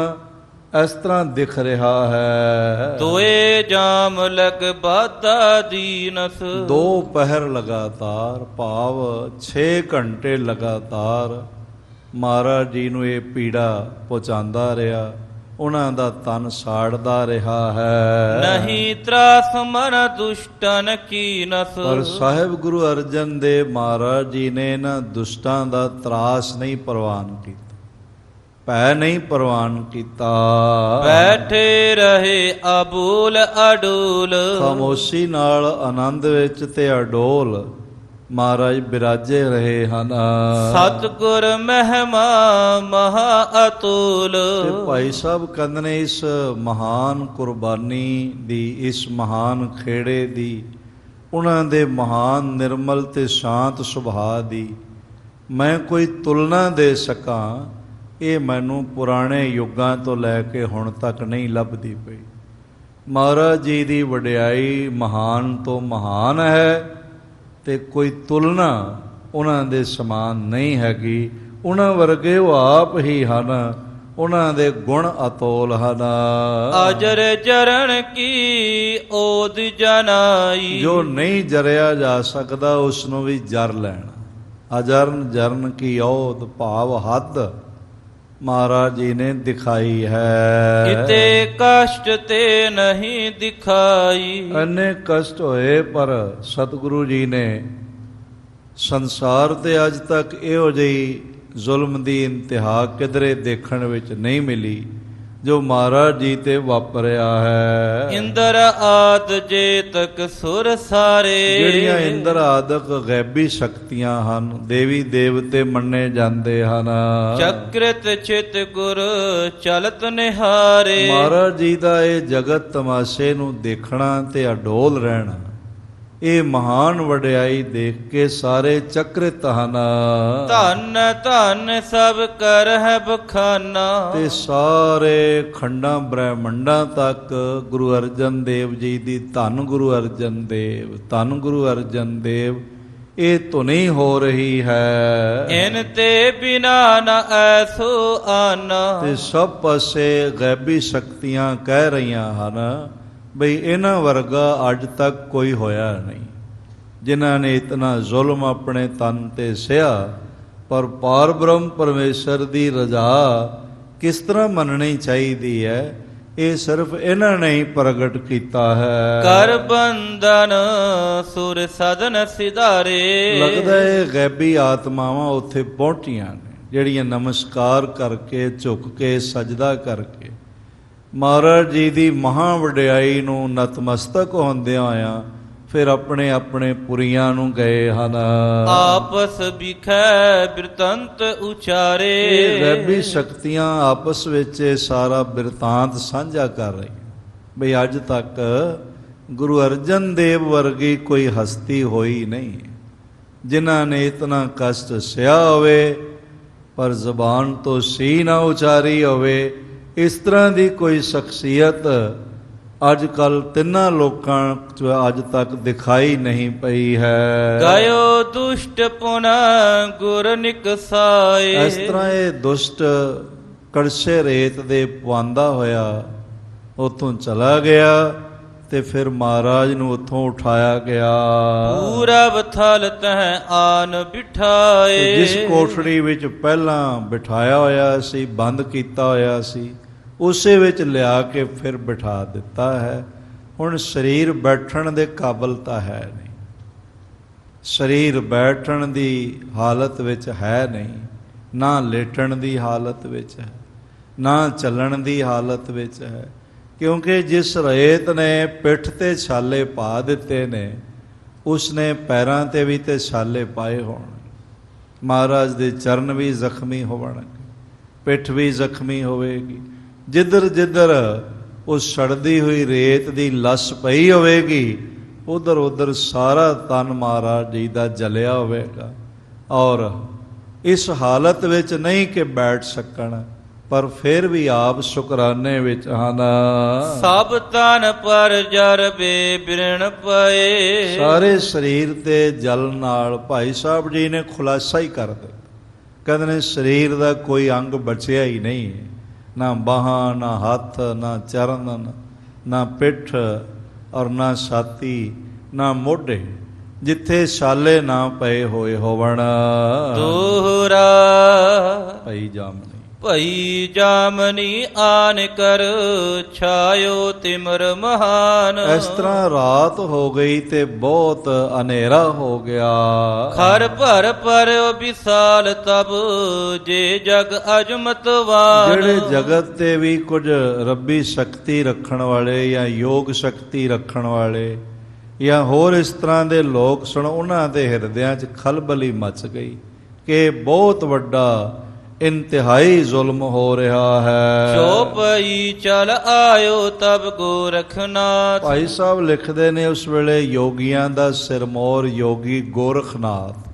ਇਸ ਤਰ੍ਹਾਂ ਦਿਖ ਰਿਹਾ ਹੈ। ਤੋਏ ਜਾਮ ਲਗ ਬਾਦਾ ਦੀਨਸ, 2 ਪਹਿਰ ਲਗਾਤਾਰ, ਭਾਵ 6 ਘੰਟੇ ਲਗਾਤਾਰ ਮਹਾਰਾਜ ਜੀ ਨੂੰ ਇਹ ਪੀੜਾ ਪਹੁੰਚਾਉਂਦਾ ਰਿਹਾ, ਉਹਨਾਂ ਦਾ ਤਨ ਸਾੜਦਾ ਰਿਹਾ ਹੈ। ਨਹੀਂ ਤਰਾਸ ਮਨ ਦੁਸ਼ਟਨ ਕੀਨਸ, ਪਰ ਸਾਹਿਬ ਗੁਰੂ ਅਰਜਨ ਦੇਵ ਮਹਾਰਾਜ ਜੀ ਨੇ ਇਹਨਾਂ ਦੁਸ਼ਟਾਂ ਦਾ ਤਰਾਸ ਨਹੀਂ ਪ੍ਰਵਾਨ ਕੀਤਾ, ਭੈ ਨਹੀਂ ਪ੍ਰਵਾਨ ਕੀਤਾ। ਬੈਠੇ ਰਹੇ ਅਬੂਲ ਅਡੂਲ, ਖਾਮੋਸ਼ੀ ਨਾਲ ਆਨੰਦ ਵਿੱਚ ਤੇ ਅਡੋਲ ਮਹਾਰਾਜ ਬਿਰਾਜੇ ਰਹੇ ਹਨ। ਸਤਿਗੁਰ ਮਹਿਮਾ ਮਹਾ ਅਤੁਲ, ਤੇ ਭਾਈ ਸਾਹਿਬ ਕਹਿੰਦੇ ਨੇ ਇਸ ਮਹਾਨ ਕੁਰਬਾਨੀ ਦੀ, ਇਸ ਮਹਾਨ ਖੇੜੇ ਦੀ, ਉਹਨਾਂ ਦੇ ਮਹਾਨ ਨਿਰਮਲ ਤੇ ਸ਼ਾਂਤ ਸੁਭਾਅ ਦੀ ਮੈਂ ਕੋਈ ਤੁਲਨਾ ਦੇ ਸਕਾਂ, ਇਹ ਮੈਨੂੰ ਪੁਰਾਣੇ ਯੁੱਗਾਂ ਤੋਂ ਲੈ ਕੇ ਹੁਣ ਤੱਕ ਨਹੀਂ ਲੱਭਦੀ ਪਈ। ਮਹਾਰਾਜ ਜੀ ਦੀ ਵਡਿਆਈ ਮਹਾਨ ਤੋਂ ਮਹਾਨ ਹੈ ਤੇ ਕੋਈ ਤੁਲਨਾ ਉਹਨਾਂ ਦੇ ਸਮਾਨ ਨਹੀਂ ਹੈਗੀ। ਉਹਨਾਂ ਵਰਗੇ ਉਹ ਆਪ ਹੀ ਹਨ, ਉਹਨਾਂ ਦੇ ਗੁਣ ਅਤੋਲ ਹਨ। ਅਜਰ ਜਰਨ ਕੀ ਓਦ ਜਨਾਈ, ਜੋ ਨਹੀਂ ਜਰਿਆ ਜਾ ਸਕਦਾ ਉਸ ਨੂੰ ਵੀ ਜਰ ਲੈਣਾ। ਅਜਰਨ ਜਰਨ ਕੀ ਓਦ, ਭਾਵ ਹੱਦ ਮਹਾਰਾਜ ਜੀ ਨੇ ਦਿਖਾਈ ਹੈ। ਇਤੇ ਕਸ਼ਟ ਤੇ ਨਹੀਂ ਦਿਖਾਈ, ਇੰਨੇ ਕਸ਼ਟ ਹੋਏ ਪਰ ਸਤਿਗੁਰੂ ਜੀ ਨੇ ਸੰਸਾਰ ਤੇ ਅੱਜ ਤੱਕ ਇਹੋ ਜਿਹੀ ਜ਼ੁਲਮ ਦੀ ਇੰਤਹਾ ਕਿਧਰੇ ਦੇਖਣ ਵਿੱਚ ਨਹੀਂ ਮਿਲੀ ਜੋ ਮਹਾਰਾਜ ਜੀ ਤੇ ਵਾਪਰਿਆ ਹੈ। ਇੰਦਰ ਆਦ ਜੇਤਕ ਸੁਰ ਸਾਰੇ, ਜਿਹੜੀਆਂ ਇੰਦਰ ਆਦਿਕ ਗੈਬੀ ਸ਼ਕਤੀਆਂ ਹਨ, ਦੇਵੀ ਦੇਵਤੇ ਮੰਨੇ ਜਾਂਦੇ ਹਨ, ਚਕ੍ਰਿਤ ਚਿਤ ਗੁਰ ਚਲਤ ਨਿਹਾਰੇ। ਮਹਾਰਾਜ ਜੀ ਦਾ ਇਹ ਜਗਤ ਤਮਾਸ਼ੇ ਨੂੰ ਦੇਖਣਾ ਤੇ ਅਡੋਲ ਰਹਿਣਾ, ਇਹ ਮਹਾਨ ਵਡਿਆਈ ਦੇਖ ਕੇ ਸਾਰੇ ਚਕ੍ਰਿਤ ਹਨ। ਧੰਨ ਧੰਨ ਸਭ ਕਰ ਹੈ ਬਖਾਨਾ, ਤੇ ਸਾਰੇ ਖੰਡਾਂ ਬ੍ਰਹਿਮੰਡਾਂ ਤੱਕ ਗੁਰੂ ਅਰਜਨ ਦੇਵ ਜੀ ਦੀ ਧੰਨ ਗੁਰੂ ਅਰਜਨ ਦੇਵ, ਧੰਨ ਗੁਰੂ ਅਰਜਨ ਦੇਵ ਇਹ ਧੁਨੀ ਹੋ ਰਹੀ ਹੈ। ਇਨ ਤੇ ਬਿਨਾ ਨ ਐਸੋ ਆਨਾ, ਤੇ ਸਭ ਪਾਸੇ ਗੈਬੀ ਸ਼ਕਤੀਆਂ ਕਹਿ ਰਹੀਆਂ ਹਨ ਬਈ ਇਹਨਾਂ ਵਰਗਾ ਅੱਜ ਤੱਕ ਕੋਈ ਹੋਇਆ ਨਹੀਂ, ਜਿਨ੍ਹਾਂ ਨੇ ਇਤਨਾ ਜ਼ੁਲਮ ਆਪਣੇ ਤਨ ਤੇ ਸਹਿਆ। ਪਰ ਪਾਰ ਬ੍ਰਹਮ ਪਰਮੇਸ਼ਰ ਦੀ ਰਜ਼ਾ ਕਿਸ ਤਰ੍ਹਾਂ ਮੰਨਣੀ ਚਾਹੀਦੀ ਹੈ, ਇਹ ਸਿਰਫ ਇਹਨਾਂ ਨੇ ਹੀ ਪ੍ਰਗਟ ਕੀਤਾ ਹੈ। ਕਰ ਬੰਧਨ ਸੁਰ ਸਦਨ ਸਿਧਾਰੇ, ਲੱਗਦਾ ਹੈ ਗੈਬੀ ਆਤਮਾਵਾਂ ਉੱਥੇ ਪਹੁੰਚੀਆਂ ਨੇ, ਜਿਹੜੀਆਂ ਨਮਸਕਾਰ ਕਰਕੇ, ਝੁਕ ਕੇ, ਸਜਦਾ ਕਰਕੇ ਮਹਾਰਾਜ ਜੀ ਦੀ ਮਹਾਂ ਵਡਿਆਈ ਨੂੰ ਨਤਮਸਤਕ ਹੁੰਦਿਆਂ ਹੋਇਆਂ ਫਿਰ ਆਪਣੇ ਆਪਣੇ ਪੁਰੀਆਂ ਨੂੰ ਗਏ ਹਨ। ਆਪਸ ਵਿਖੈ ਬਿਰਤੰਤ ਉਚਾਰੇ, ਇਹ ਗੈਬੀ ਸ਼ਕਤੀਆਂ ਆਪਸ ਵਿੱਚ ਸਾਰਾ ਬਿਰਤਾਂਤ ਸਾਂਝਾ ਕਰ ਰਹੀਆਂ। ਬਈ ਅੱਜ ਤੱਕ ਗੁਰੂ ਅਰਜਨ ਦੇਵ ਵਰਗੀ ਕੋਈ ਹਸਤੀ ਹੋਈ ਨਹੀਂ ਜਿਨ੍ਹਾਂ ਨੇ ਇਤਨਾ ਕਸ਼ਟ ਸਹਿਆ ਹੋਵੇ ਪਰ ਜ਼ਬਾਨ ਤੋਂ ਸੀ ਨਾ ਉਚਾਰੀ ਹੋਵੇ। ਇਸ ਤਰ੍ਹਾਂ ਦੀ ਕੋਈ ਸ਼ਖਸੀਅਤ ਅੱਜ ਕੱਲ ਤਿੰਨਾਂ ਲੋਕਾਂ 'ਚ ਅੱਜ ਤੱਕ ਦਿਖਾਈ ਨਹੀਂ ਪਈ ਹੈ। ਗਾਇਓ ਦੁਸ਼ਟ ਪੁਨਾ ਗੁਰ ਨਿਕਸਾਏ। ਇਸ ਤਰ੍ਹਾਂ ਇਹ ਦੁਸ਼ਟ ਕੜਛੇ ਰੇਤ ਦੇ ਪਵਾਂਦਾ ਹੋਇਆ ਉੱਥੋਂ ਚਲਾ ਗਿਆ ਤੇ ਫਿਰ ਮਹਾਰਾਜ ਨੂੰ ਉੱਥੋਂ ਉਠਾਇਆ ਗਿਆ। ਪੂਰਬ ਥਲ ਤਹ ਆਨ ਬਿਠਾਏ। ਜਿਸ ਕੋਠੜੀ ਵਿੱਚ ਪਹਿਲਾਂ ਬਿਠਾਇਆ ਹੋਇਆ ਸੀ, ਬੰਦ ਕੀਤਾ ਹੋਇਆ ਸੀ, ਉਸੇ ਵਿੱਚ ਲਿਆ ਕੇ ਫਿਰ ਬਿਠਾ ਦਿੱਤਾ ਹੈ। ਹੁਣ ਸਰੀਰ ਬੈਠਣ ਦੇ ਕਾਬਲ ਤਾਂ ਹੈ ਨਹੀਂ, ਸਰੀਰ ਬੈਠਣ ਦੀ ਹਾਲਤ ਵਿੱਚ ਹੈ ਨਹੀਂ, ਨਾ ਲੇਟਣ ਦੀ ਹਾਲਤ ਵਿੱਚ ਹੈ, ਨਾ ਚੱਲਣ ਦੀ ਹਾਲਤ ਵਿੱਚ ਹੈ। ਕਿਉਂਕਿ ਜਿਸ ਰੇਤ ਨੇ ਪਿੱਠ ਤੇ ਛਾਲੇ ਪਾ ਦਿੱਤੇ ਨੇ ਉਸਨੇ ਪੈਰਾਂ ਤੇ ਵੀ ਤੇ ਛਾਲੇ ਪਾਏ ਹੋਣ। ਮਹਾਰਾਜ ਦੇ ਚਰਨ ਵੀ ਜ਼ਖਮੀ ਹੋਣਗੇ, ਪਿੱਠ ਵੀ ਜ਼ਖਮੀ ਹੋਵੇਗੀ। ਜਿੱਧਰ ਜਿੱਧਰ ਉਸ ਸੜਦੀ ਹੋਈ ਰੇਤ ਦੀ ਲੱਸ ਪਈ ਹੋਵੇਗੀ ਉਧਰ ਉਧਰ ਸਾਰਾ ਤਨ ਮਹਾਰਾਜ ਜੀ ਦਾ ਜਲਿਆ ਹੋਵੇਗਾ। ਔਰ ਇਸ ਹਾਲਤ ਵਿੱਚ ਨਹੀਂ ਕਿ ਬੈਠ ਸਕਣ, ਪਰ ਫਿਰ ਵੀ ਆਪ ਸ਼ੁਕਰਾਨੇ ਵਿੱਚ ਹਨ। ਸਭ ਤਨ ਪਰ ਜਰਬੇ ਬਿਰਣ ਪਏ। ਸਾਰੇ ਸਰੀਰ ਤੇ ਜਲ ਨਾਲ ਭਾਈ ਸਾਹਿਬ ਜੀ ਨੇ ਖੁਲਾਸਾ ਹੀ ਕਰ ਦਿੱਤਾ। ਕਹਿੰਦੇ ਨੇ ਸਰੀਰ ਦਾ ਕੋਈ ਅੰਗ ਬਚਿਆ ਹੀ ਨਹੀਂ, ਨਾ ਬਾਹਾਂ, ਨਾ ਹੱਥ, ਨਾ ਚਰਨ, ਨਾ ਪਿੱਠ ਔਰ ਨਾ ਛਾਤੀ, ਨਾ ਮੋਢੇ, ਜਿੱਥੇ ਛਾਲੇ ਨਾ ਪਏ ਹੋਏ ਹੋਵਣ। ਦੋਹਰਾ ਭਾਈ ਜਾਮਨੀ ਭਈ ਜਾਮਨੀ ਆਨ ਕਰ ਛਾਇਓ ਤਿਮਰ ਮਹਾਨ। ਇਸ ਤਰ੍ਹਾਂ ਰਾਤ ਹੋ ਗਈ ਤੇ ਬਹੁਤ ਹਨੇਰਾ ਹੋ ਗਿਆ। ਖਰ ਭਰ ਪਰ ਵਿਸਾਲ ਤਬ ਜੇ ਜਗ ਅਜਮਤਵਾਨ। ਜਿਹੜੇ ਜਗਤ ਤੇ ਵੀ ਕੁਝ ਰੱਬੀ ਸ਼ਕਤੀ ਰੱਖਣ ਵਾਲੇ ਜਾਂ ਯੋਗ ਸ਼ਕਤੀ ਰੱਖਣ ਵਾਲੇ ਜਾਂ ਹੋਰ ਇਸ ਤਰ੍ਹਾਂ ਦੇ ਲੋਕ ਸਨ, ਉਹਨਾਂ ਦੇ ਹਿਰਦਿਆਂ 'ਚ ਖਲਬਲੀ ਮਚ ਗਈ ਕਿ ਬਹੁਤ ਵੱਡਾ ਇੰਤਹਾਈ ਜ਼ੁਲਮ ਹੋ ਰਿਹਾ ਹੈ। ਜੋ ਪਈ ਚਲ ਆਇਓ ਤਬ ਗੋਰਖਨਾਥ। ਭਾਈ ਸਾਹਿਬ ਲਿਖਦੇ ਨੇ ਉਸ ਵੇਲੇ ਯੋਗੀਆਂ ਦਾ ਸਿਰਮੌਰ ਯੋਗੀ ਗੋਰਖਨਾਥ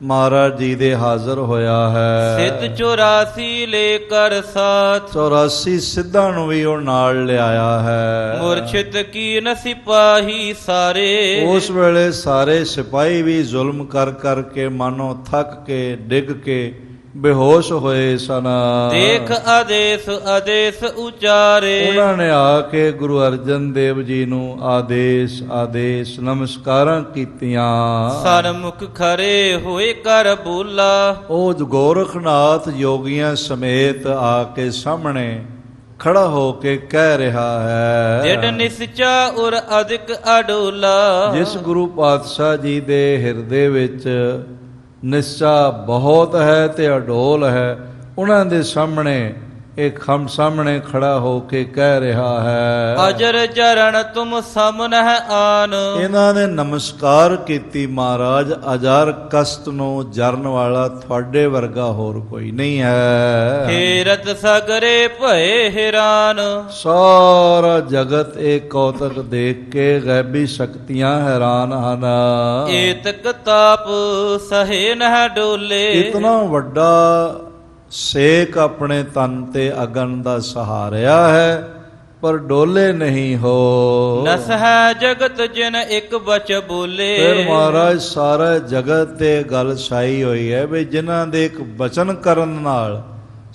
ਮਹਾਰਾਜ ਜੀ ਦੇ ਹਾਜ਼ਰ ਹੋਇਆ ਹੈ। ਸਿੱਧ 84 ਲੈ ਕਰ ਸਾਥ। 84 ਸਿੱਧਾਂ ਨੂੰ ਵੀ ਉਹ ਨਾਲ ਲਿਆਇਆ ਹੈ। ਮੁਰਸ਼ਿਦ ਕੀ ਨ ਸਿਪਾਹੀ ਸਾਰੇ। ਉਸ ਵੇਲੇ ਸਾਰੇ ਸਿਪਾਹੀ ਵੀ ਜ਼ੁਲਮ ਕਰ ਕਰਕੇ ਮਾਨੋ ਥੱਕ ਕੇ ਡਿੱਗ ਕੇ ਬੇਹੋਸ਼ ਹੋਏ ਸਨ। ਦੇਖ ਆਦੇਸ਼ ਆਦੇਸ਼ ਉਚਾਰੇ। ਉਹਨਾਂ ਨੇ ਆ ਕੇ ਗੁਰੂ ਅਰਜਨ ਦੇਵ ਜੀ ਨੂੰ ਆਦੇਸ਼ ਆਦੇਸ਼ ਨਮਸਕਾਰਾਂ ਕੀਤੀਆਂ। ਸਨਮੁਖ ਖੜੇ ਹੋਏ ਕਰ ਬੋਲਾ। ਉਹ ਗੋਰਖਨਾਥ ਯੋਗੀਆਂ ਸਮੇਤ ਆ ਕੇ ਸਾਹਮਣੇ ਖੜਾ ਹੋ ਕੇ ਕਹਿ ਰਿਹਾ ਹੈ। ਜਿਡ ਨਿਸਚਾ ਉਰ ਅਧਿਕ ਅਡੋਲਾ। ਜਿਸ ਗੁਰੂ ਪਾਤਸ਼ਾਹ ਜੀ ਦੇ ਹਿਰਦੇ ਵਿੱਚ ਨਿਸ਼ਚਾ ਬਹੁਤ ਹੈ ਤੇ ਅਡੋਲ ਹੈ, ਉਹਨਾਂ ਦੇ ਸਾਹਮਣੇ ਇਹ ਸਾਹਮਣੇ ਖੜਾ ਹੋ ਕੇ ਕਹਿ ਰਿਹਾ ਹੈ। ਅਜਰ ਚਰਨ ਤੁਮ ਸਾਹਮਣੇ ਆਨ। ਇਹਨਾਂ ਨੇ ਨਮਸਕਾਰ ਕੀਤੀ, ਮਹਾਰਾਜ ਅਜਰ ਕਸ਼ਟ ਨੂੰ ਜਰਨ ਵਾਲਾ ਤੁਹਾਡੇ ਵਰਗਾ ਹੋਰ ਕੋਈ ਨਹੀਂ ਹੈ। ਫੇਰਤ ਸਗਰੇ ਭਏ ਹੈਰਾਨ। ਸਾਰਾ ਜਗਤ ਇਹ ਕੌਤਕ ਦੇਖ ਕੇ ਗੈਬੀ ਸ਼ਕਤੀਆਂ ਹੈਰਾਨ ਹਨ। ਏਤਕ ਤਾਪ ਸਹੇ ਨਹਿ ਡੋਲੇ। ਇਤਨਾ ਵੱਡਾ ਸੇਕ ਆਪਣੇ ਤਨ ਤੇ ਅਗਨ ਦਾ ਸਹਾਰਿਆ ਹੈ ਪਰ ਡੋਲੇ ਨਹੀਂ ਹੋ। ਨਸ ਹੈ ਜਗਤ ਜਿਨ ਇੱਕ ਬਚ ਬੋਲੇ। ਫਿਰ ਮਹਾਰਾਜ ਸਾਰਾ ਜਗਤ ਤੇ ਗੱਲ ਛਾਈ ਹੋਈ ਹੈ ਵੀ ਜਿਨ੍ਹਾਂ ਦੇ ਇੱਕ ਬਚਨ ਕਰਨ ਨਾਲ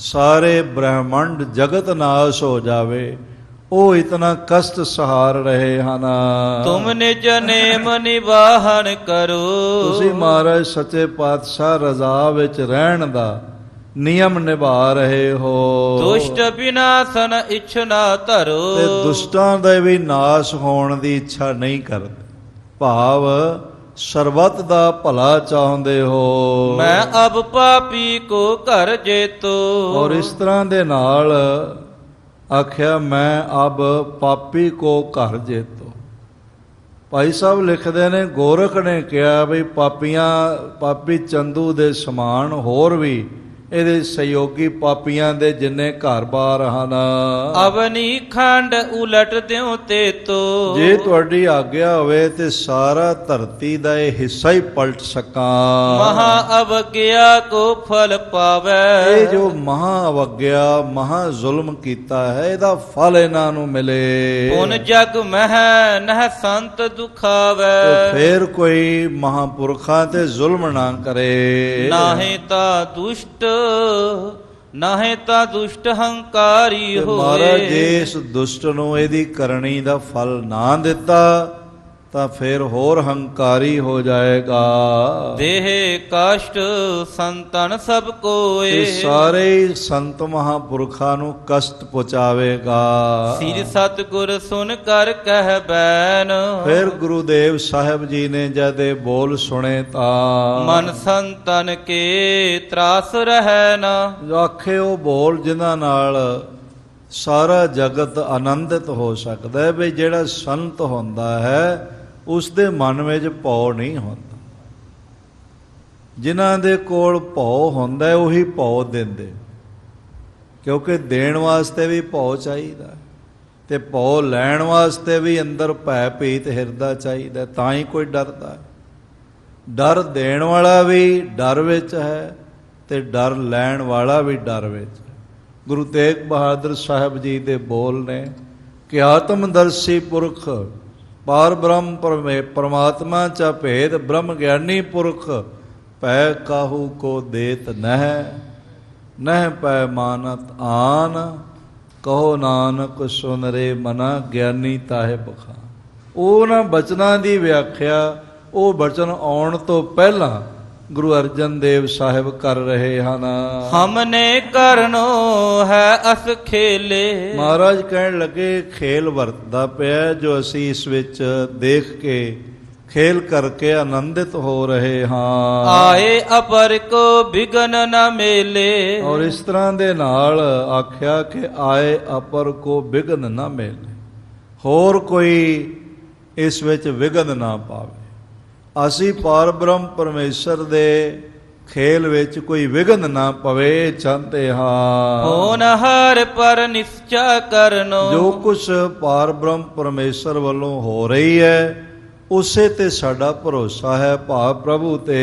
ਸਾਰੇ ਬ੍ਰਹਮੰਡ ਜਗਤ ਨਾਸ਼ ਹੋ ਜਾਵੇ, ਉਹ ਇਤਨਾ ਕਸ਼ਟ ਸਹਾਰ ਰਹੇ ਹਨ। ਤੁਮ ਨਿਜ ਨੇਮ ਨਿਵਾਹਨ ਕਰੋ। ਤੁਸੀਂ ਮਹਾਰਾਜ ਸੱਚੇ ਪਾਤਸ਼ਾਹ ਰਜ਼ਾ ਵਿੱਚ ਰਹਿਣ ਦਾ ਨਿਯਮ ਨਿਭਾ ਰਹੇ ਹੋ। ਦੁਸ਼ਟ ਵਿਨਾਸ਼ਨ ਇਛਨਾ ਧਰੋ। ਤੇ ਦੁਸ਼ਟਾਂ ਦਾ ਵੀ ਨਾਸ਼ ਹੋਣ ਦੀ ਇੱਛਾ ਨਹੀਂ ਕਰਦੇ, ਭਾਵ ਸਰਬੱਤ ਦਾ ਭਲਾ ਚਾਹੁੰਦੇ ਹੋ। ਮੈਂ ਅਬ ਪਾਪੀ ਕੋ ਘਰ ਜੇਤੋ। ਔਰ ਇਸ ਤਰ੍ਹਾਂ ਦੇ ਨਾਲ ਆਖਿਆ ਮੈਂ ਅਬ ਪਾਪੀ ਕੋ ਘਰ ਜੇਤੋ। ਭਾਈ ਸਾਹਿਬ ਲਿਖਦੇ ਨੇ ਗੋਰਖ ਨੇ ਕਿਹਾ ਵੀ ਪਾਪੀ ਚੰਦੂ ਦੇ ਸਮਾਨ ਹੋਰ ਵੀ ਇਹਦੇ ਸਹਿਯੋਗੀ ਪਾਪੀਆਂ ਦੇ ਜਿੰਨੇ ਘਰ-ਬਾਰ ਹਨ, ਅਵਨੀ ਖੰਡ ਉਲਟ ਦਿਉ ਤੇ ਤੋ। ਜੇ ਤੁਹਾਡੀ ਆਗਿਆ ਹੋਵੇ ਤੇ ਸਾਰਾ ਧਰਤੀ ਦਾ ਇਹ ਹਿੱਸਾ ਹੀ ਪਲਟ ਸਕਾਂ। ਮਹਾ ਅਵਗਿਆ ਕੋ ਫਲ ਪਾਵੈ। ਇਹ ਜੋ ਮਹਾ ਅਵਗਿਆ ਮਹਾ ਜ਼ੁਲਮ ਕੀਤਾ ਹੈ, ਇਹਦਾ ਫਲ ਇਹਨਾਂ ਨੂੰ ਮਿਲੇ। ਪੁਨ ਜਗ ਮਹਿ ਨਹਿ ਸੰਤ ਦੁਖਾਵੈ। ਫੇਰ ਕੋਈ ਮਹਾਂਪੁਰਖਾਂ ਤੇ ਜ਼ੁਲਮ ਨਾ ਕਰੇ। ਨਾਹੇ ਤਾਂ ਦੁਸ਼ਟ ਨਾਹੇ ਤਾਂ ਦੁਸ਼ਟ ਹੰਕਾਰੀ ਹੋਏ। ਮਹਾਰਾਜ ਜੇ ਇਸ ਦੁਸ਼ਟ ਨੂੰ ਇਹਦੀ ਕਰਨੀ ਦਾ ਫਲ ਨਾ ਦਿੱਤਾ ਤਾਂ ਫਿਰ ਹੋਰ ਹੰਕਾਰੀ ਹੋ ਜਾਏਗਾ। ਦੇਹ ਕਸ਼ਟ ਸੰਤਨ ਸਭ ਕੋਏ। ਇਹ ਸਾਰੇ ਹੀ ਸੰਤ ਮਹਾਂਪੁਰਖਾਂ ਨੂੰ ਕਸ਼ਟ ਪਹੁੰਚਾਵੇਗਾ। ਸਿਰ ਸਤਿਗੁਰ ਸੁਨ ਕਰ ਕਹਿ ਬੈਨ। ਫਿਰ ਗੁਰੂਦੇਵ ਸਾਹਿਬ ਜੀ ਨੇ ਜਦ ਇਹ ਬੋਲ ਸੁਣੇ ਤਾਂ ਮਨ ਸੰਤਨ ਕੇ ਤਰਾਸ ਰਹਿ ਨਾ। ਆਖੇ ਉਹ ਬੋਲ ਜਿਨ੍ਹਾਂ ਨਾਲ ਸਾਰਾ ਜਗਤ ਆਨੰਦਿਤ ਹੋ ਸਕਦਾ ਹੈ। ਵੀ ਜਿਹੜਾ ਸੰਤ ਹੁੰਦਾ ਹੈ ਉਸ ਦੇ ਮਨ ਵਿੱਚ ਭਉ ਨਹੀਂ ਹੁੰਦਾ। ਜਿਨ੍ਹਾਂ ਦੇ ਕੋਲ ਭਉ ਹੁੰਦਾ ਉਹੀ ਭਉ ਦਿੰਦੇ, ਕਿਉਂਕਿ ਦੇਣ ਵਾਸਤੇ ਵੀ ਭਉ ਚਾਹੀਦਾ ਤੇ ਭਉ ਲੈਣ ਵਾਸਤੇ ਵੀ ਅੰਦਰ ਭੈ ਭੀਤ ਹਿਰਦਾ ਚਾਹੀਦਾ, ਤਾਂ ਹੀ ਕੋਈ ਡਰਦਾ ਹੈ। ਡਰ ਦੇਣ ਵਾਲਾ ਵੀ ਡਰ ਵਿੱਚ ਹੈ ਤੇ ਡਰ ਲੈਣ ਵਾਲਾ ਵੀ ਡਰ ਵਿੱਚ ਹੈ। ਗੁਰੂ ਤੇਗ ਬਹਾਦਰ ਸਾਹਿਬ ਜੀ ਦੇ ਬੋਲ ਨੇ ਕਿ ਆਤਮਦਰਸ਼ੀ ਪੁਰਖ ਪਾਰ ਬ੍ਰਹਮ ਪਰਮਾਤਮਾ ਚਾ ਭੇਦ ਬ੍ਰਹਮ ਗਿਆਨੀ ਪੁਰਖ ਪੈ ਕਾਹੂ ਕੋ ਦੇਤ ਨਹਿ ਨਹਿ ਪੈ ਮਾਨਤ ਆਨ ਕਹੋ ਨਾਨਕ ਸੁਨ ਰੇ ਮਨਾ ਗਿਆਨੀ ਤਾਹੇ ਬਖਾ। ਉਹਨਾਂ ਬਚਨਾਂ ਦੀ ਵਿਆਖਿਆ ਉਹ ਬਚਨ ਆਉਣ ਤੋਂ ਪਹਿਲਾਂ ਗੁਰੂ ਅਰਜਨ ਦੇਵ ਸਾਹਿਬ ਕਰ ਰਹੇ ਹਨ। ਹਮਨੇ ਕਰਨੋ ਹੈ ਅਸ ਖੇਲੇ। ਮਹਾਰਾਜ ਕਹਿਣ ਲੱਗੇ ਖੇਲ ਵਰਤਦਾ ਪਿਆ ਜੋ ਅਸੀਂ ਇਸ ਵਿੱਚ ਦੇਖ ਕੇ ਖੇਲ ਕਰਕੇ ਆਨੰਦਿਤ ਹੋ ਰਹੇ ਹਾਂ। ਆਏ ਅਪਰ ਕੋ ਬਿਗਨ ਨ ਮੇਲੇ। ਔਰ ਇਸ ਤਰ੍ਹਾਂ ਦੇ ਨਾਲ ਆਖਿਆ ਕਿ ਆਏ ਅਪਰ ਕੋ ਬਿਗਨ ਨਾ ਮੇਲੇ, ਹੋਰ ਕੋਈ ਇਸ ਵਿੱਚ ਵਿਘਨ ਨਾ ਪਾਵੇ। ਅਸੀਂ ਪਾਰ ਬ੍ਰਹਮ ਪਰਮੇਸ਼ਰ ਦੇ ਖੇਲ ਵਿੱਚ ਕੋਈ ਵਿਘਨ ਨਾ ਪਵੇ ਚਾਹੁੰਦੇ ਹਾਂ। ਹੋਨ ਹਰ ਪਰ ਨਿਸ਼ਚਾ ਕਰਨੋ। ਜੋ ਕੁਛ ਪਾਰ ਬ੍ਰਹਮ ਪਰਮੇਸ਼ਰ ਵੱਲੋਂ ਹੋ ਰਹੀ ਹੈ ਉਸੇ ਤੇ ਸਾਡਾ ਭਰੋਸਾ ਹੈ, ਭਾਵ ਪ੍ਰਭੂ ਤੇ।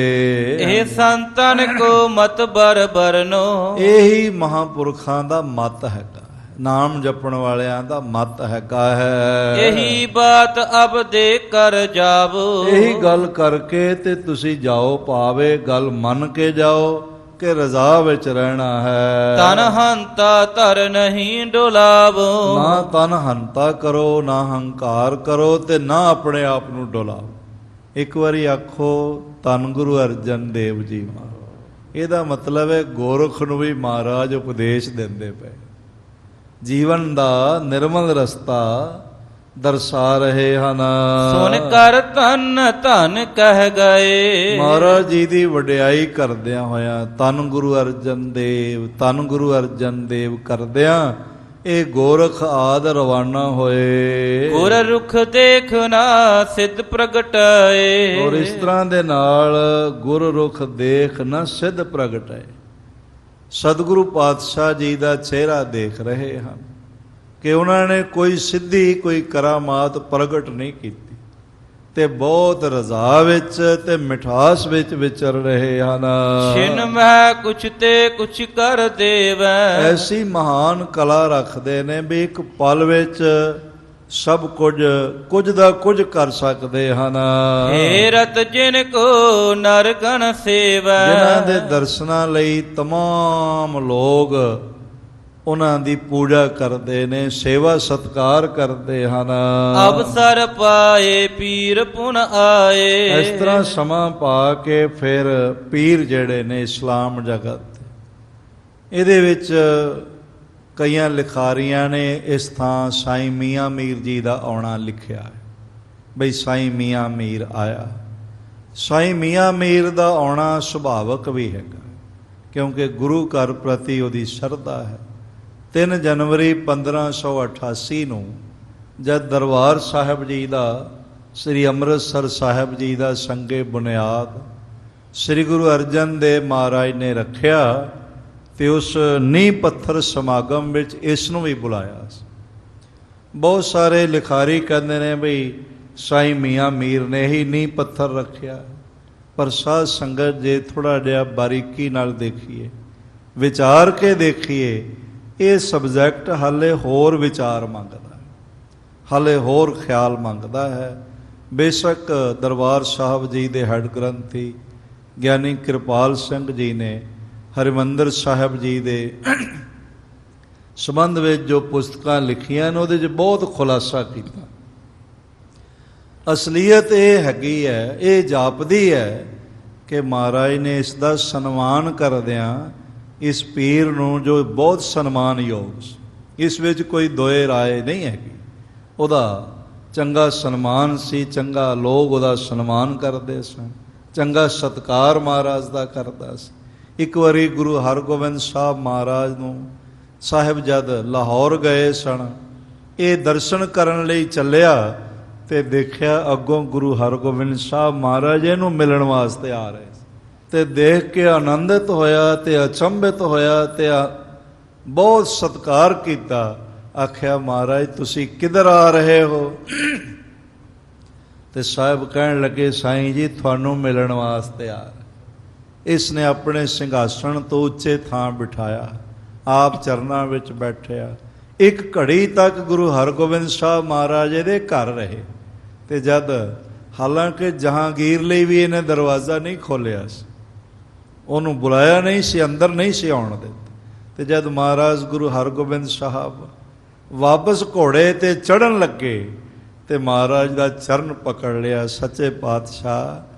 ਇਹ ਸੰਤਨ ਕੋ ਮਤ ਬਰਬਰਨੋ। ਇਹੀ ਮਹਾਂਪੁਰਖਾਂ ਦਾ ਮਤ ਹੈਗਾ, ਨਾਮ ਜਪਣ ਵਾਲਿਆਂ ਦਾ ਮਤ ਹੈਗਾ ਹੈ। ਇਹੀ ਬਾਤ ਅਬ ਦੇ ਕਰ ਜਾਵੋ। ਇਹੀ ਗੱਲ ਕਰਕੇ ਤੇ ਤੁਸੀਂ ਜਾਓ, ਭਾਵੇ ਗੱਲ ਮੰਨ ਕੇ ਜਾਓ ਕਿ ਰਜ਼ਾ ਵਿੱਚ ਰਹਿਣਾ ਹੈ। ਤਨ ਹੰਤਾ ਧਰ ਨਹੀਂ ਡੁਲਾਵੋ। ਨਾ ਤਨ ਹੰਤਾ ਕਰੋ, ਨਾ ਹੰਕਾਰ ਕਰੋ ਤੇ ਨਾ ਆਪਣੇ ਆਪ ਨੂੰ ਡੁਲਾਓ। ਇੱਕ ਵਾਰੀ ਆਖੋ ਧੰਨ ਗੁਰੂ ਅਰਜਨ ਦੇਵ ਜੀ ਮਹਾਰਾਜ। ਇਹਦਾ ਮਤਲਬ ਹੈ ਗੋਰਖ ਨੂੰ ਵੀ ਮਹਾਰਾਜ ਉਪਦੇਸ਼ ਦਿੰਦੇ ਪਏ, ਜੀਵਨ ਦਾ ਨਿਰਮਲ ਰਸਤਾ ਦਰਸਾ ਰਹੇ ਹਨ। ਸੁਨ ਕਰ ਧੰਨ ਧੰਨ ਕਹਿ ਗਏ। ਮਹਾਰਾਜ ਜੀ ਦੀ ਵਡਿਆਈ ਕਰਦਿਆਂ ਹੋਇਆਂ ਧੰਨ ਗੁਰੂ ਅਰਜਨ ਦੇਵ, ਧੰਨ ਗੁਰੂ ਅਰਜਨ ਦੇਵ ਕਰਦਿਆਂ ਇਹ ਗੋਰਖ ਆਦ ਰਵਾਨਾ ਹੋਏ। ਗੁਰ ਰੁਖ ਦੇਖਣਾ ਸਿੱਧ ਪ੍ਰਗਟਾਏ। ਔਰ ਇਸ ਤਰ੍ਹਾਂ ਦੇ ਨਾਲ ਗੁਰ ਰੁਖ ਦੇਖ ਨਾ ਸਿੱਧ ਪ੍ਰਗਟਾਏ। ਸਤਿਗੁਰੂ ਪਾਤਸ਼ਾਹ ਜੀ ਦਾ ਚਿਹਰਾ ਦੇਖ ਰਹੇ ਹਨ ਕਿ ਉਹਨਾਂ ਨੇ ਕੋਈ ਸਿੱਧੀ ਕੋਈ ਕਰਾਮਾਤ ਪ੍ਰਗਟ ਨਹੀਂ ਕੀਤੀ ਤੇ ਬਹੁਤ ਰਜ਼ਾ ਵਿੱਚ ਤੇ ਮਿਠਾਸ ਵਿੱਚ ਵਿਚਰ ਰਹੇ ਹਨ। ਛਿਨ ਮੈਂ ਕੁਛ ਤੇ ਕੁਛ ਕਰ ਦੇਵੈ। ਐਸੀ ਮਹਾਨ ਕਲਾ ਰੱਖਦੇ ਨੇ ਵੀ ਇੱਕ ਪਲ ਵਿੱਚ ਸਭ ਕੁਝ ਦਾ ਕੁਝ ਕਰ ਸਕਦੇ ਹਨ। ਹੇਰਤ ਜਿਨ ਕੋ ਨਰਗਣ ਸੇਵੈ। ਜਿਨ੍ਹਾਂ ਦੇ ਦਰਸ਼ਨਾਂ ਲਈ ਤਮਾਮ ਲੋਕ ਉਹਨਾਂ ਦੀ ਪੂਜਾ ਕਰਦੇ ਨੇ, ਸੇਵਾ ਸਤਕਾਰ ਕਰਦੇ ਹਨ। ਅਵਸਰ ਪਾਏ ਪੀਰ ਪੁਨ ਆਏ। ਇਸ ਤਰ੍ਹਾਂ ਸਮਾਂ ਪਾ ਕੇ ਫਿਰ ਪੀਰ ਜਿਹੜੇ ਨੇ ਇਸਲਾਮ ਜਗਤ, ਇਹਦੇ ਵਿੱਚ ਕਈਆਂ ਲਿਖਾਰੀਆਂ ਨੇ ਇਸ ਥਾਂ ਸਾਈਂ ਮੀਆਂ ਮੀਰ ਜੀ ਦਾ ਆਉਣਾ ਲਿਖਿਆ ਹੈ। ਬਈ ਸਾਈਂ ਮੀਆਂ ਮੀਰ ਆਇਆ। ਸਾਈਂ ਮੀਆਂ ਮੀਰ ਦਾ ਆਉਣਾ ਸੁਭਾਵਕ ਵੀ ਹੈਗਾ, ਕਿਉਂਕਿ ਗੁਰੂ ਘਰ ਪ੍ਰਤੀ ਉਹਦੀ ਸ਼ਰਧਾ ਹੈ। 3 ਜਨਵਰੀ 1588 ਨੂੰ ਜਦ ਦਰਬਾਰ ਸਾਹਿਬ ਜੀ ਦਾ ਸ੍ਰੀ ਅੰਮ੍ਰਿਤਸਰ ਸਾਹਿਬ ਜੀ ਦਾ ਸੰਗੇ ਬੁਨਿਆਦ ਸ੍ਰੀ ਗੁਰੂ ਅਰਜਨ ਦੇਵ ਮਹਾਰਾਜ ਨੇ ਰੱਖਿਆ ਤੇ ਉਸ ਨੀਂਹ ਪੱਥਰ ਸਮਾਗਮ ਵਿੱਚ ਇਸ ਨੂੰ ਵੀ ਬੁਲਾਇਆ ਸੀ। ਬਹੁਤ ਸਾਰੇ ਲਿਖਾਰੀ ਕਹਿੰਦੇ ਨੇ ਬਈ ਸਾਈਂ ਮੀਆਂ ਮੀਰ ਨੇ ਹੀ ਨੀਂਹ ਪੱਥਰ ਰੱਖਿਆ, ਪਰ ਸਾਧ ਸੰਗਤ ਜੇ ਥੋੜ੍ਹਾ ਜਿਹਾ ਬਾਰੀਕੀ ਨਾਲ ਦੇਖੀਏ, ਵਿਚਾਰ ਕੇ ਦੇਖੀਏ, ਇਹ ਸਬਜੈਕਟ ਹਾਲੇ ਹੋਰ ਵਿਚਾਰ ਮੰਗਦਾ, ਹਾਲੇ ਹੋਰ ਖਿਆਲ ਮੰਗਦਾ ਹੈ। ਬੇਸ਼ੱਕ ਦਰਬਾਰ ਸਾਹਿਬ ਜੀ ਦੇ ਹੈਡ ਗ੍ਰੰਥੀ ਗਿਆਨੀ ਕਿਰਪਾਲ ਸਿੰਘ ਜੀ ਨੇ ਹਰਿਮੰਦਰ ਸਾਹਿਬ ਜੀ ਦੇ ਸੰਬੰਧ ਵਿੱਚ ਜੋ ਪੁਸਤਕਾਂ ਲਿਖੀਆਂ ਨੇ ਉਹਦੇ 'ਚ ਬਹੁਤ ਖੁਲਾਸਾ ਕੀਤਾ। ਅਸਲੀਅਤ ਇਹ ਹੈਗੀ ਹੈ, ਇਹ ਜਾਪਦੀ ਹੈ ਕਿ ਮਹਾਰਾਜ ਨੇ ਇਸ ਦਾ ਸਨਮਾਨ ਕਰਦਿਆਂ ਇਸ ਪੀਰ ਨੂੰ, ਜੋ ਬਹੁਤ ਸਨਮਾਨਯੋਗ ਸੀ, ਇਸ ਵਿੱਚ ਕੋਈ ਦੋਏ ਰਾਏ ਨਹੀਂ ਹੈਗੀ, ਉਹਦਾ ਚੰਗਾ ਸਨਮਾਨ ਸੀ, ਚੰਗਾ ਲੋਕ ਉਹਦਾ ਸਨਮਾਨ ਕਰਦੇ ਸਨ, ਚੰਗਾ ਸਤਿਕਾਰ ਮਹਾਰਾਜ ਦਾ ਕਰਦਾ ਸੀ। ਇੱਕ ਵਾਰੀ ਗੁਰੂ ਹਰਗੋਬਿੰਦ ਸਾਹਿਬ ਮਹਾਰਾਜ ਨੂੰ ਸਾਹਿਬ ਜਦ ਲਾਹੌਰ ਗਏ ਸਨ, ਇਹ ਦਰਸ਼ਨ ਕਰਨ ਲਈ ਚੱਲਿਆ ਤੇ ਦੇਖਿਆ ਅੱਗੋਂ ਗੁਰੂ ਹਰਗੋਬਿੰਦ ਸਾਹਿਬ ਮਹਾਰਾਜ ਇਹਨੂੰ ਮਿਲਣ ਵਾਸਤੇ ਆ ਰਹੇ ਸੀ, ਤੇ ਦੇਖ ਕੇ ਆਨੰਦਿਤ ਹੋਇਆ ਤੇ ਅਚੰਭਿਤ ਹੋਇਆ ਤੇ ਬਹੁਤ ਸਤਿਕਾਰ ਕੀਤਾ। ਆਖਿਆ ਮਹਾਰਾਜ ਤੁਸੀਂ ਕਿੱਧਰ ਆ ਰਹੇ ਹੋ? ਤੇ ਸਾਹਿਬ ਕਹਿਣ ਲੱਗੇ ਸਾਈਂ ਜੀ ਤੁਹਾਨੂੰ ਮਿਲਣ ਵਾਸਤੇ ਆ ਰਹੇ। ਇਸ ਨੇ ਆਪਣੇ ਸਿੰਘਾਸਣ ਤੋਂ ਉੱਚੇ ਥਾਂ ਬਿਠਾਇਆ, ਆਪ ਚਰਨਾਂ ਵਿੱਚ ਬੈਠਿਆ। ਇੱਕ ਘੜੀ ਤੱਕ ਗੁਰੂ ਹਰਗੋਬਿੰਦ ਸਾਹਿਬ ਮਹਾਰਾਜ ਇਹਦੇ ਘਰ ਰਹੇ, ਤੇ ਜਦ ਹਾਲਾਂਕਿ ਜਹਾਂਗੀਰ ਲਈ ਵੀ ਇਹਨੇ ਦਰਵਾਜ਼ਾ ਨਹੀਂ ਖੋਲ੍ਹਿਆ ਸੀ, ਉਹਨੂੰ ਬੁਲਾਇਆ ਨਹੀਂ ਸੀ, ਅੰਦਰ ਨਹੀਂ ਸੀ ਆਉਣ ਦਿੱਤਾ। ਤੇ ਜਦ ਮਹਾਰਾਜ ਗੁਰੂ ਹਰਗੋਬਿੰਦ ਸਾਹਿਬ ਵਾਪਸ ਘੋੜੇ ਤੇ ਚੜ੍ਹਨ ਲੱਗੇ ਤੇ ਮਹਾਰਾਜ ਦਾ ਚਰਨ ਪਕੜ ਲਿਆ। ਸੱਚੇ ਪਾਤਸ਼ਾਹ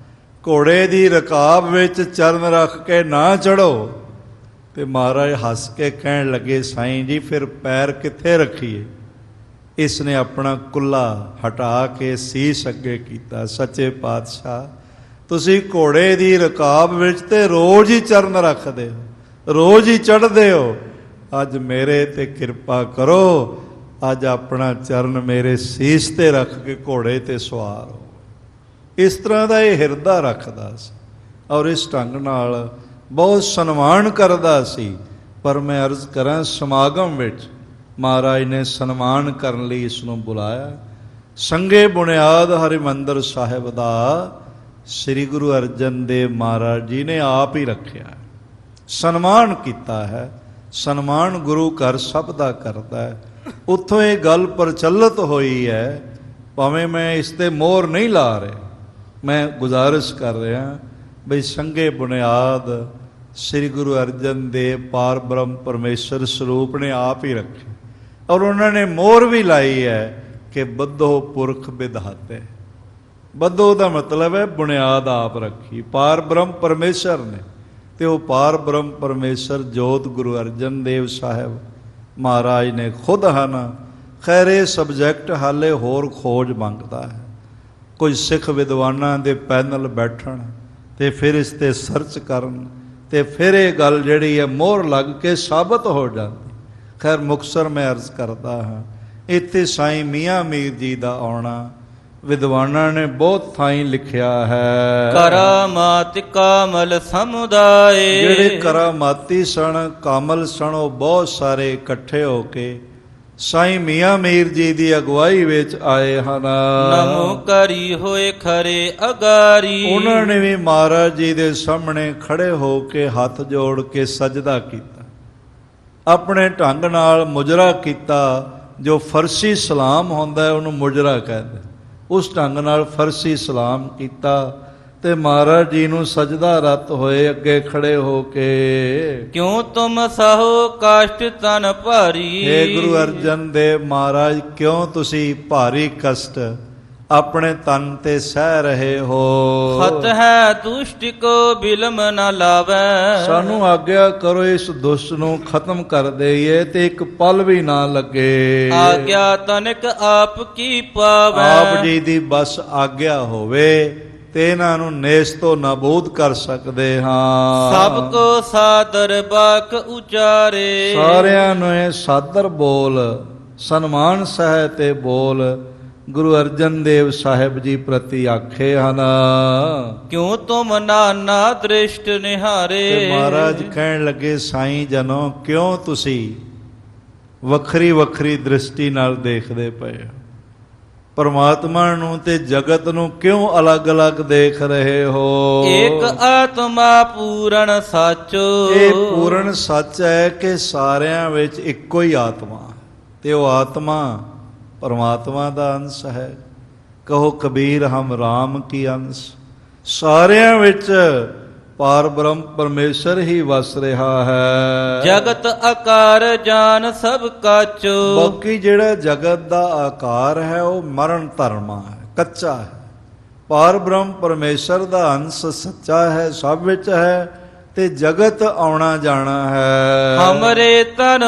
ਘੋੜੇ ਦੀ ਰਕਾਬ ਵਿੱਚ ਚਰਨ ਰੱਖ ਕੇ ਨਾ ਚੜ੍ਹੋ। ਤੇ ਮਹਾਰਾਜ ਹੱਸ ਕੇ ਕਹਿਣ ਲੱਗੇ ਸਾਈਂ ਜੀ ਫਿਰ ਪੈਰ ਕਿੱਥੇ ਰੱਖੀਏ? ਇਸ ਨੇ ਆਪਣਾ ਕੁੱਲਾ ਹਟਾ ਕੇ ਸੀਸ ਅੱਗੇ ਕੀਤਾ। ਸੱਚੇ ਪਾਤਸ਼ਾਹ ਤੁਸੀਂ ਘੋੜੇ ਦੀ ਰਕਾਬ ਵਿੱਚ ਤੇ ਰੋਜ਼ ਹੀ ਚਰਨ ਰੱਖਦੇ ਹੋ, ਰੋਜ਼ ਹੀ ਚੜ੍ਹਦੇ ਹੋ, ਅੱਜ ਮੇਰੇ ਤੇ ਕਿਰਪਾ ਕਰੋ, ਅੱਜ ਆਪਣਾ ਚਰਨ ਮੇਰੇ ਸੀਸ ਤੇ ਰੱਖ ਕੇ ਘੋੜੇ ਤੇ ਸਵਾਰ ਹੋ। ਇਸ ਤਰ੍ਹਾਂ ਦਾ ਇਹ ਹਿਰਦਾ ਰੱਖਦਾ ਸੀ ਔਰ ਇਸ ਢੰਗ ਨਾਲ ਬਹੁਤ ਸਨਮਾਨ ਕਰਦਾ ਸੀ। ਪਰ ਮੈਂ ਅਰਜ਼ ਕਰਾਂ ਸਮਾਗਮ ਵਿੱਚ ਮਹਾਰਾਜ ਨੇ ਸਨਮਾਨ ਕਰਨ ਲਈ ਇਸ ਨੂੰ ਬੁਲਾਇਆ। ਸੰਗੇ ਬੁਨਿਆਦ ਹਰਿਮੰਦਰ ਸਾਹਿਬ ਦਾ ਸ੍ਰੀ ਗੁਰੂ ਅਰਜਨ ਦੇਵ ਮਹਾਰਾਜ ਜੀ ਨੇ ਆਪ ਹੀ ਰੱਖਿਆ, ਸਨਮਾਨ ਕੀਤਾ ਹੈ। ਸਨਮਾਨ ਗੁਰੂ ਘਰ ਸਭ ਦਾ ਕਰਦਾ ਹੈ। ਉੱਥੋਂ ਇਹ ਗੱਲ ਪ੍ਰਚਲਿਤ ਹੋਈ ਹੈ, ਭਾਵੇਂ ਮੈਂ ਇਸ 'ਤੇ ਮੋਹਰ ਨਹੀਂ ਲਾ ਰਿਹਾ, ਮੈਂ ਗੁਜ਼ਾਰਿਸ਼ ਕਰ ਰਿਹਾ ਬਈ ਸੰਗੇ ਬੁਨਿਆਦ ਸ੍ਰੀ ਗੁਰੂ ਅਰਜਨ ਦੇਵ ਪਾਰ ਬ੍ਰਹਮ ਪਰਮੇਸ਼ਰ ਸਰੂਪ ਨੇ ਆਪ ਹੀ ਰੱਖੇ, ਔਰ ਉਹਨਾਂ ਨੇ ਮੋਹਰ ਵੀ ਲਾਈ ਹੈ ਕਿ ਬੱਧੋ ਪੁਰਖ ਵਿਧਾਤੇ। ਬੱਧੋ ਦਾ ਮਤਲਬ ਹੈ ਬੁਨਿਆਦ ਆਪ ਰੱਖੀ, ਪਾਰ ਬ੍ਰਹਮ ਪਰਮੇਸ਼ਰ ਨੇ, ਤੇ ਉਹ ਪਾਰ ਬ੍ਰਹਮ ਪਰਮੇਸ਼ਰ ਜੋਤ ਗੁਰੂ ਅਰਜਨ ਦੇਵ ਸਾਹਿਬ ਮਹਾਰਾਜ ਨੇ ਖੁਦ ਹਨ। ਖੈਰ ਇਹ ਸਬਜੈਕਟ ਹਾਲੇ ਹੋਰ ਖੋਜ ਮੰਗਦਾ ਹੈ। ਕੋਈ ਸਿੱਖ ਵਿਦਵਾਨਾਂ ਦੇ ਪੈਨਲ ਬੈਠਣ ਤੇ ਫਿਰ ਇਸ 'ਤੇ ਸਰਚ ਕਰਨ ਤੇ ਫਿਰ ਇਹ ਗੱਲ ਜਿਹੜੀ ਹੈ ਮੋਹਰ ਲੱਗ ਕੇ ਸਾਬਤ ਹੋ ਜਾਂਦੀ। ਖੈਰ ਮੁਕਤਸਰ ਮੈਂ ਅਰਜ਼ ਕਰਦਾ ਹਾਂ, ਇੱਥੇ ਸਾਈਂ ਮੀਆਂ ਮੀਰ ਜੀ ਦਾ ਆਉਣਾ ਵਿਦਵਾਨਾਂ ਨੇ ਬਹੁਤ ਥਾਈਂ ਲਿਖਿਆ ਹੈ। ਕਰਾਮਾਤਿ ਕਾਮਲ ਸਮੁਦਾਏ, ਜਿਹੜੇ ਕਰਾਮਾਤੀ ਸਣ, ਕਾਮਲ ਸਣ, ਉਹ ਬਹੁਤ ਸਾਰੇ ਇਕੱਠੇ ਹੋ ਕੇ ਸਾਈਂ ਮੀਆਂ ਮੀਰ ਜੀ ਦੀ ਅਗਵਾਈ ਵਿੱਚ ਆਏ ਹਨ। ਨਮੋ ਕਰੀ ਹੋਏ ਖਰੇ ਅਗਾਰੀ, ਉਹਨਾਂ ਨੇ ਵੀ ਮਹਾਰਾਜ ਜੀ ਦੇ ਸਾਹਮਣੇ ਖੜੇ ਹੋ ਕੇ ਹੱਥ ਜੋੜ ਕੇ ਸਜਦਾ ਕੀਤਾ, ਆਪਣੇ ਢੰਗ ਨਾਲ ਮੁਜਰਾ ਕੀਤਾ। ਜੋ ਫਰਸੀ ਸਲਾਮ ਹੁੰਦਾ ਉਹਨੂੰ ਮੁਜਰਾ ਕਹਿੰਦੇ, ਉਸ ਢੰਗ ਨਾਲ ਫਰਸੀ ਸਲਾਮ ਕੀਤਾ ਤੇ ਮਹਾਰਾਜ ਜੀ ਨੂੰ ਸਜਦਾ ਰਤ ਹੋਏ ਅੱਗੇ ਖੜੇ ਹੋ ਕੇ। ਕਿਉਂ ਤੁਮ ਸਹੋ ਕਸ਼ਟ ਤਨ ਭਾਰੀ, ਹੇ ਗੁਰੂ ਅਰਜਨ ਦੇਵ ਮਹਾਰਾਜ ਕਿਉਂ ਤੁਸੀਂ ਭਾਰੀ ਕਸ਼ਟ ਆਪਣੇ ਤਨ ਤੇ ਸਹਿ ਰਹੇ ਹੋ? ਹਤ ਹੈ ਦੁਸ਼ਟ ਕੋ ਬਿਲਮ ਨ ਲਾਵੈ, ਸਾਨੂੰ ਆਗਿਆ ਕਰੋ ਇਸ ਦੁਸ਼ਟ ਨੂੰ ਖਤਮ ਕਰ ਦੇਈਏ ਤੇ ਇੱਕ ਪਲ ਵੀ ਨਾ ਲੱਗੇ। ਆਗਿਆ ਤਨਕ ਆਪ ਕੀ ਪਾਵੈ, ਆਪ ਜੀ ਦੀ ਬਸ ਆਗਿਆ ਹੋਵੇ ਤੇ ਇਹਨਾਂ ਨੂੰ ਨੇਸ ਤੋਂ ਨਾਬੂਦ ਕਰ ਸਕਦੇ ਹਾਂ। ਸਭ ਕੋ ਸਾਦਰ ਬਾਕ ਉਚਾਰੇ, ਸਾਰਿਆਂ ਨੂੰ ਇਹ ਸਾਦਰ ਬੋਲ, ਸਨਮਾਨ ਸਹਿ ਤੇ ਬੋਲ ਗੁਰੂ ਅਰਜਨ ਦੇਵ ਸਾਹਿਬ ਜੀ ਪ੍ਰਤੀ ਆਖੇ ਹਨ। ਕਿਉ ਤੁਮ ਨਾਨਾ ਦ੍ਰਿਸ਼ਟ ਨਿਹਾਰੇ। ਤੇ ਮਹਾਰਾਜ ਕਹਿਣ ਲੱਗੇ, ਸਾਈਂ ਜਨੋ ਕਿਉਂ ਤੁਸੀਂ ਵੱਖਰੀ ਵੱਖਰੀ ਦ੍ਰਿਸ਼ਟੀ ਨਾਲ ਦੇਖਦੇ ਪਏ ਹੋ? ਪਰਮਾਤਮਾ ਨੂੰ ਤੇ ਜਗਤ ਨੂੰ ਕਿਉਂ ਅਲੱਗ-ਅਲੱਗ ਦੇਖ ਰਹੇ ਹੋ? ਏਕ ਆਤਮਾ ਪੂਰਨ ਸੱਚ। ਇਹ ਪੂਰਨ ਸੱਚ ਹੈ ਕਿ ਸਾਰਿਆਂ ਵਿੱਚ ਇੱਕੋ ਹੀ ਆਤਮਾ, ਤੇ ਉਹ ਆਤਮਾ ਪਰਮਾਤਮਾ ਦਾ ਅੰਸ਼ ਹੈ। ਕਹੋ ਕਬੀਰ ਹਮ ਰਾਮ ਕੀ ਅੰਸ਼। ਸਾਰਿਆਂ ਵਿੱਚ ਪਾਰ ਬ੍ਰਹਮ ਪਰਮੇਸ਼ਰ ਹੀ ਵਸ ਰਿਹਾ ਹੈ। ਜਗਤ ਆਕਾਰ ਜਾਨ ਸਭ ਕਾਚ। ਬਾਕੀ ਜਿਹੜਾ ਜਗਤ ਦਾ ਆਕਾਰ ਹੈ ਉਹ ਮਰਨ ਧਰਮਾ ਹੈ, ਕੱਚਾ ਹੈ। ਪਾਰ ਬ੍ਰਹਮ ਪਰਮੇਸ਼ਰ ਦਾ ਅੰਸ਼ ਸੱਚਾ ਹੈ, ਸਭ ਵਿੱਚ ਹੈ, ਤੇ ਜਗਤ ਆਉਣਾ ਜਾਣਾ ਹੈ। ਹਮਰੇ ਤਨ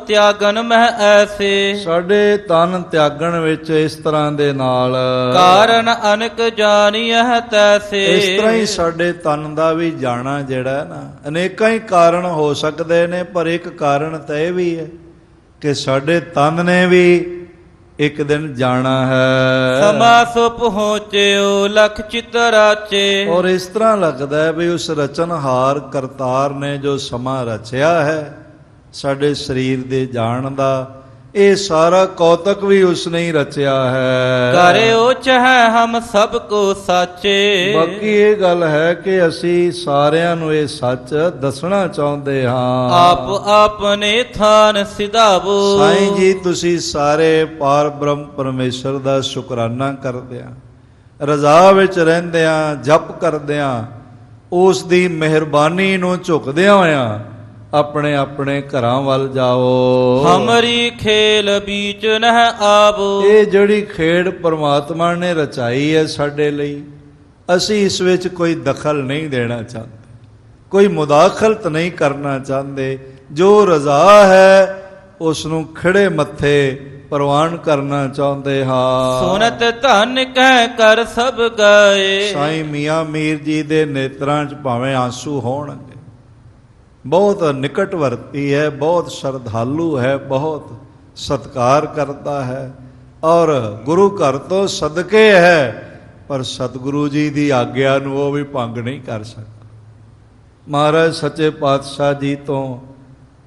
ਤਿਆਗਨ ਮਹਿ ਐਸੇ। ਸਾਡੇ ਤਨ ਤਿਆਗਣ ਵਿੱਚ ਇਸ ਤਰ੍ਹਾਂ ਦੇ ਨਾਲ ਕਾਰਨ ਅਨਕ ਜਾਣੀਐ ਤੈਸੇ। ਇਸ ਤਰ੍ਹਾਂ ਹੀ ਸਾਡੇ ਤਨ ਦਾ ਵੀ ਜਾਣਾ ਜਿਹੜਾ ਹੈ ਨਾ, ਅਨੇਕਾਂ ਹੀ ਕਾਰਨ ਹੋ ਸਕਦੇ ਨੇ, ਪਰ ਇੱਕ ਕਾਰਨ ਤਾਂ ਇਹ ਵੀ ਹੈ ਕਿ ਸਾਡੇ ਤਨ ਨੇ ਵੀ ਇੱਕ ਦਿਨ ਜਾਣਾ ਹੈ। ਸਮਾ ਸੋ ਪਹੁੰਚਿਓ ਲਖ ਚਿਤ ਰਾਚੇ। ਔਰ ਇਸ ਤਰ੍ਹਾਂ ਲੱਗਦਾ ਹੈ ਵੀ ਉਸ ਰਚਨਹਾਰ ਕਰਤਾਰ ਨੇ ਜੋ ਸਮਾਂ ਰਚਿਆ ਹੈ ਸਾਡੇ ਸਰੀਰ ਦੇ ਜਾਣ ਦਾ, ਇਹ ਸਾਰਾ ਕੌਤਕ ਵੀ ਉਸਨੇ ਹੀ ਰਚਿਆ ਹੈ। ਕਰਿਓ ਚਾਹੇ ਹਮ ਸਭ ਕੋ ਸਾਚੇ। ਬਾਕੀ ਇਹ ਗੱਲ ਹੈ ਕਿ ਅਸੀਂ ਸਾਰਿਆਂ ਨੂੰ ਇਹ ਸੱਚ ਦੱਸਣਾ ਚਾਹੁੰਦੇ ਹਾਂ। ਆਪ ਆਪਣੇ ਥਾਨ ਸਿਧਾਵੋ। ਸਾਈਂ ਜੀ ਤੁਸੀਂ ਸਾਰੇ ਪਾਰ ਬ੍ਰਹਮ ਪਰਮੇਸ਼ਰ ਦਾ ਸ਼ੁਕਰਾਨਾ ਕਰਦਿਆਂ, ਰਜ਼ਾ ਵਿੱਚ ਰਹਿੰਦਿਆਂ, ਜਪ ਕਰਦਿਆਂ, ਉਸ ਦੀ ਮਿਹਰਬਾਨੀ ਨੂੰ ਝੁਕਦਿਆਂ ਹੋਇਆਂ ਆਪਣੇ ਆਪਣੇ ਘਰਾਂ ਵੱਲ ਜਾਓ। ਹਮਰੀ ਖੇਲ ਬੀਚ ਨਹਿ ਆਵੋ। ਇਹ ਜਿਹੜੀ ਖੇਡ ਪਰਮਾਤਮਾ ਨੇ ਰਚਾਈ ਹੈ ਸਾਡੇ ਲਈ, ਅਸੀਂ ਇਸ ਵਿੱਚ ਕੋਈ ਦਖਲ ਨਹੀਂ ਦੇਣਾ ਚਾਹੁੰਦੇ, ਕੋਈ ਮੁਦਾਖਲਤ ਨਹੀਂ ਕਰਨਾ ਚਾਹੁੰਦੇ। ਜੋ ਰਜ਼ਾ ਹੈ ਉਸ ਨੂੰ ਖੜੇ ਮੱਥੇ ਪ੍ਰਵਾਨ ਕਰਨਾ ਚਾਹੁੰਦੇ ਹਾਂ। ਸੁਨਤ ਧਨ ਕਹਿ ਕਰ ਸਭ ਗਏ। ਸਾਈਂ ਮੀਆਂ ਮੀਰ ਜੀ ਦੇ ਨੇਤਰਾਂ 'ਚ ਭਾਵੇਂ ਆਂਸੂ ਹੋਣਗੇ, ਬਹੁਤ ਨਿਕਟਵਰਤੀ ਹੈ, ਬਹੁਤ ਸ਼ਰਧਾਲੂ ਹੈ, ਬਹੁਤ ਸਤਿਕਾਰ ਕਰਦਾ ਹੈ ਔਰ ਗੁਰੂ ਘਰ ਤੋਂ ਸਦਕੇ ਹੈ, ਪਰ ਸਤਿਗੁਰੂ ਜੀ ਦੀ ਆਗਿਆ ਨੂੰ ਉਹ ਵੀ ਭੰਗ ਨਹੀਂ ਕਰ ਸਕਦਾ। ਮਹਾਰਾਜ ਸੱਚੇ ਪਾਤਸ਼ਾਹ ਜੀ ਤੋਂ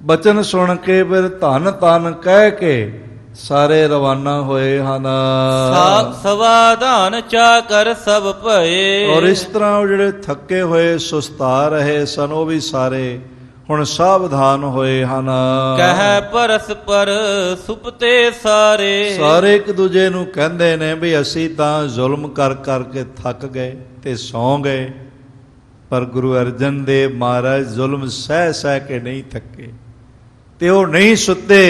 ਬਚਨ ਸੁਣ ਕੇ ਫਿਰ ਧੰਨ ਧੰਨ ਕਹਿ ਕੇ ਸਾਰੇ ਰਵਾਨਾ ਹੋਏ ਹਨ। ਸਵਾਧਾਨ ਚਾ ਕਰ ਸਭ ਭਏ। ਔਰ ਇਸ ਤਰ੍ਹਾਂ ਉਹ ਜਿਹੜੇ ਥੱਕੇ ਹੋਏ ਸੁਸਤਾ ਰਹੇ ਸਨ ਉਹ ਵੀ ਸਾਰੇ ਹੁਣ ਸਾਵਧਾਨ ਹੋਏ ਹਨ। ਕਹਿ ਪਰਸਪਰ ਸੁਪਤੇ ਸਾਰੇ। ਸਾਰੇ ਇੱਕ ਦੂਜੇ ਨੂੰ ਕਹਿੰਦੇ ਨੇ ਵੀ ਅਸੀਂ ਤਾਂ ਜ਼ੁਲਮ ਕਰ ਕਰਕੇ ਥੱਕ ਗਏ ਤੇ ਸੌਂ ਗਏ, ਪਰ ਗੁਰੂ ਅਰਜਨ ਦੇਵ ਮਹਾਰਾਜ ਜ਼ੁਲਮ ਸਹਿ ਸਹਿ ਕੇ ਨਹੀਂ ਥੱਕੇ ਤੇ ਉਹ ਨਹੀਂ ਸੁੱਤੇ,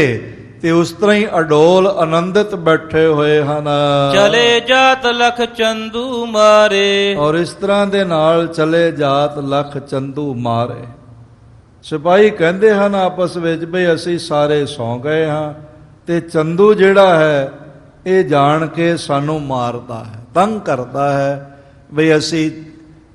ਤੇ ਉਸ ਤਰ੍ਹਾਂ ਹੀ ਅਡੋਲ ਆਨੰਦਿਤ ਬੈਠੇ ਹੋਏ ਹਨ। ਚਲੇ ਜਾਤ ਲਖ ਚੰਦੂ ਮਾਰੇ। ਔਰ ਇਸ ਤਰ੍ਹਾਂ ਦੇ ਨਾਲ ਚਲੇ ਜਾਤ ਲਖ ਚੰਦੂ ਮਾਰੇ। ਸਿਪਾਹੀ ਕਹਿੰਦੇ ਹਨ ਆਪਸ ਵਿੱਚ ਵੀ ਅਸੀਂ ਸਾਰੇ ਸੌਂ ਗਏ ਹਾਂ, ਤੇ ਚੰਦੂ ਜਿਹੜਾ ਹੈ ਇਹ ਜਾਣ ਕੇ ਸਾਨੂੰ ਮਾਰਦਾ ਹੈ, ਤੰਗ ਕਰਦਾ ਹੈ ਵੀ ਅਸੀਂ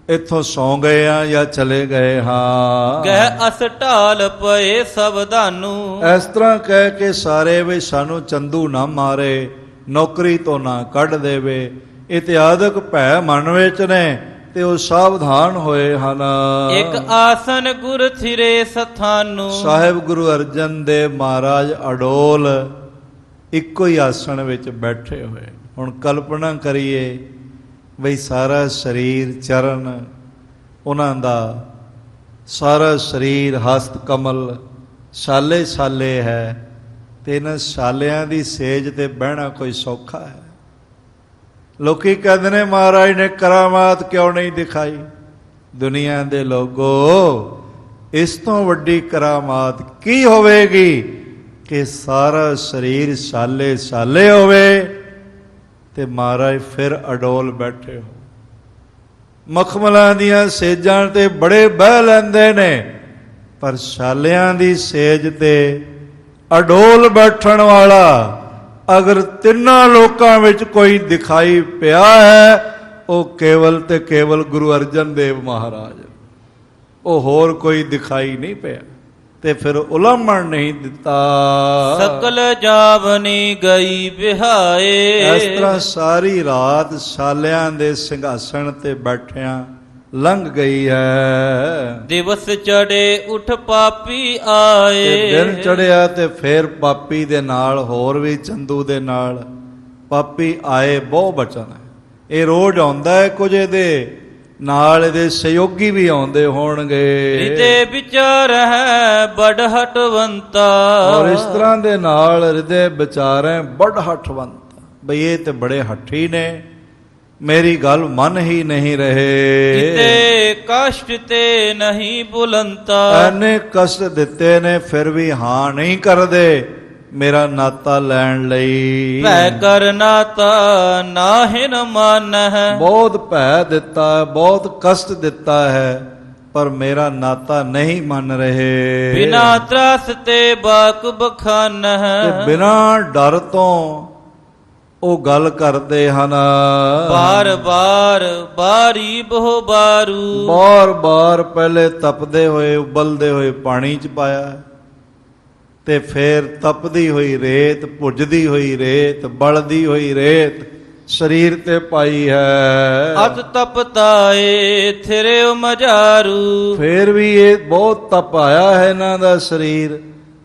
ਇੱਥੋਂ ਸੌਂ ਗਏ ਹਾਂ ਜਾਂ ਚਲੇ ਗਏ ਹਾਂ। ਕਹਿ ਅਸ ਢਾਲ ਪਏ ਸਵਧਾਨੂ। ਇਸ ਤਰ੍ਹਾਂ ਕਹਿ ਕੇ ਸਾਰੇ ਵੀ ਸਾਨੂੰ ਚੰਦੂ ਨਾ ਮਾਰੇ, ਨੌਕਰੀ ਤੋਂ ਨਾ ਕੱਢ ਦੇਵੇ, ਇਤਿਆਦਿਕ ਭੈ ਮਨ ਵਿੱਚ ਨੇ, ਤੇ ਉਹ ਸਾਵਧਾਨ ਹੋਏ ਹਨ। ਇੱਕ ਆਸਨ ਗੁਰ ਥਿਰੇ ਸਥਾਨੂ। ਸਾਹਿਬ ਗੁਰੂ ਅਰਜਨ ਦੇਵ ਮਹਾਰਾਜ ਅਡੋਲ ਇੱਕੋ ਹੀ ਆਸਣ ਵਿੱਚ ਬੈਠੇ ਹੋਏ। ਹੁਣ ਕਲਪਨਾ ਕਰੀਏ ਬਈ ਸਾਰਾ ਸਰੀਰ ਚਰਨ ਉਹਨਾਂ ਦਾ, ਸਾਰਾ ਸਰੀਰ ਹਸਤ ਕਮਲ ਛਾਲੇ ਛਾਲੇ ਹੈ, ਤੇ ਇਹਨਾਂ ਛਾਲਿਆਂ ਦੀ ਸੇਜ ਤੇ ਬਹਿਣਾ ਕੋਈ ਸੌਖਾ ਹੈ? ਲੋਕੀ ਕਹਿੰਦੇ ਨੇ ਮਹਾਰਾਜ ਨੇ ਕਰਾਮਾਤ ਕਿਉਂ ਨਹੀਂ ਦਿਖਾਈ। ਦੁਨੀਆ ਦੇ ਲੋਗੋ, ਇਸ ਤੋਂ ਵੱਡੀ ਕਰਾਮਾਤ ਕੀ ਹੋਵੇਗੀ ਕਿ ਸਾਰਾ ਸਰੀਰ ਛਾਲੇ ਛਾਲੇ ਹੋਵੇ ਤੇ ਮਹਾਰਾਜ ਫਿਰ ਅਡੋਲ ਬੈਠੇ ਹੋ। ਮਖਮਲਾਂ ਦੀਆਂ ਸੇਜਾਂ ਤੇ ਬੜੇ ਬਹਿ ਲੈਂਦੇ ਨੇ, ਪਰ ਛਾਲਿਆਂ ਦੀ ਸੇਜ ਤੇ ਅਡੋਲ ਬੈਠਣ ਵਾਲਾ ਅਗਰ ਤਿੰਨਾਂ ਲੋਕਾਂ ਵਿੱਚ ਕੋਈ ਦਿਖਾਈ ਪਿਆ ਹੈ, ਉਹ ਕੇਵਲ ਤੇ ਕੇਵਲ ਗੁਰੂ ਅਰਜਨ ਦੇਵ ਮਹਾਰਾਜ, ਉਹ ਹੋਰ ਕੋਈ ਦਿਖਾਈ ਨਹੀਂ ਪਿਆ। ਤੇ ਫਿਰ ਉਲਾਮਣ ਨਹੀਂ ਦਿੱਤਾ। ਸਕਲ ਜਾਵਨੀ ਗਈ ਬਿਹਾਏ। ਇਸ ਤਰ੍ਹਾਂ ਸਾਰੀ ਰਾਤ ਸਾਲਿਆਂ ਦੇ ਸਿੰਘਾਸਣ ਤੇ ਬੈਠਿਆਂ ਲੰਘ ਗਈ ਹੈ। ਦਿਵਸ ਚੜੇ ਉਠ ਪਾਪੀ ਆਏ। ਤੇ ਦਿਨ ਚੜਿਆ ਤੇ ਫਿਰ ਪਾਪੀ ਦੇ ਨਾਲ ਹੋਰ ਵੀ ਚੰਦੂ ਦੇ ਨਾਲ ਪਾਪੀ ਆਏ। ਬਹੁ ਬਚਨ ਹੈ, ਇਹ ਰੋਜ਼ ਆਉਂਦਾ ਹੈ। ਕੁਝ ਇਹਦੇ ਨਾਲ ਇਹਦੇ ਸਹਿਯੋਗੀ ਵੀ ਆਉਂਦੇ ਹੋਣਗੇ। ਹਿਰਦੇ ਵਿਚਾਰ ਹੈ ਬੜ ਹਟਵੰਤਾ। ਔਰ ਇਸ ਤਰ੍ਹਾਂ ਦੇ ਨਾਲ ਹਿਰਦੇ ਵਿਚਾਰੇ ਬੜ ਹਠਵੰਤ, ਬਈ ਇਹ ਤੇ ਬੜੇ ਹੱਠੀ ਨੇ, ਮੇਰੀ ਗੱਲ ਮੰਨ ਹੀ ਨਹੀਂ ਰਹੇ। ਜਿਤੇ ਕਸ਼ਟ ਤੇ ਨਹੀਂ ਬੁਲੰਤਾ। ਐਨੇ ਕਸ਼ਟ ਦਿੱਤੇ ਨੇ ਫਿਰ ਵੀ ਹਾਂ ਨਹੀਂ ਕਰਦੇ ਮੇਰਾ ਨਾਤਾ ਲੈਣ ਲਈ। ਭੈ ਕਰ ਨਾਤਾ ਨਾਹਿਨ ਮਨ ਹੈ। ਬਹੁਤ ਭੈ ਦਿੱਤਾ ਹੈ, ਬਹੁਤ ਕਸ਼ਟ ਦਿੱਤਾ ਹੈ, ਪਰ ਮੇਰਾ ਨਾਤਾ ਨਹੀਂ ਮੰਨ ਰਹੇ। ਬਿਨਾ ਤਰਾਸ ਤੇ ਬਾਕ ਬਖਾਨ ਹੈ। ਤੇ ਬਿਨਾਂ ਡਰ ਤੋਂ ਉਹ ਗੱਲ ਕਰਦੇ ਹਨ। ਬਾਰ ਬਾਰ ਬਾਰੀ ਬਹੁ ਬਾਰੂ। ਬਾਰ ਬਾਰ ਪਹਿਲੇ ਤਪਦੇ ਹੋਏ ਉਬਲਦੇ ਹੋਏ ਪਾਣੀ ਚ ਪਾਇਆ, ਤੇ ਫਿਰ ਤਪਦੀ ਹੋਈ ਰੇਤ, ਭੁੱਜਦੀ ਹੋਈ ਰੇਤ, ਬਲਦੀ ਹੋਈ ਰੇਤ ਸਰੀਰ ਤੇ ਪਾਈ ਹੈ। ਅਤ ਤਪਤਾਏ ਥਿਰੇ ਮਜਾਰੂ। ਫਿਰ ਵੀ ਇਹ ਬਹੁਤ ਤਪ ਆਇਆ ਹੈ ਇਹਨਾਂ ਦਾ ਸਰੀਰ,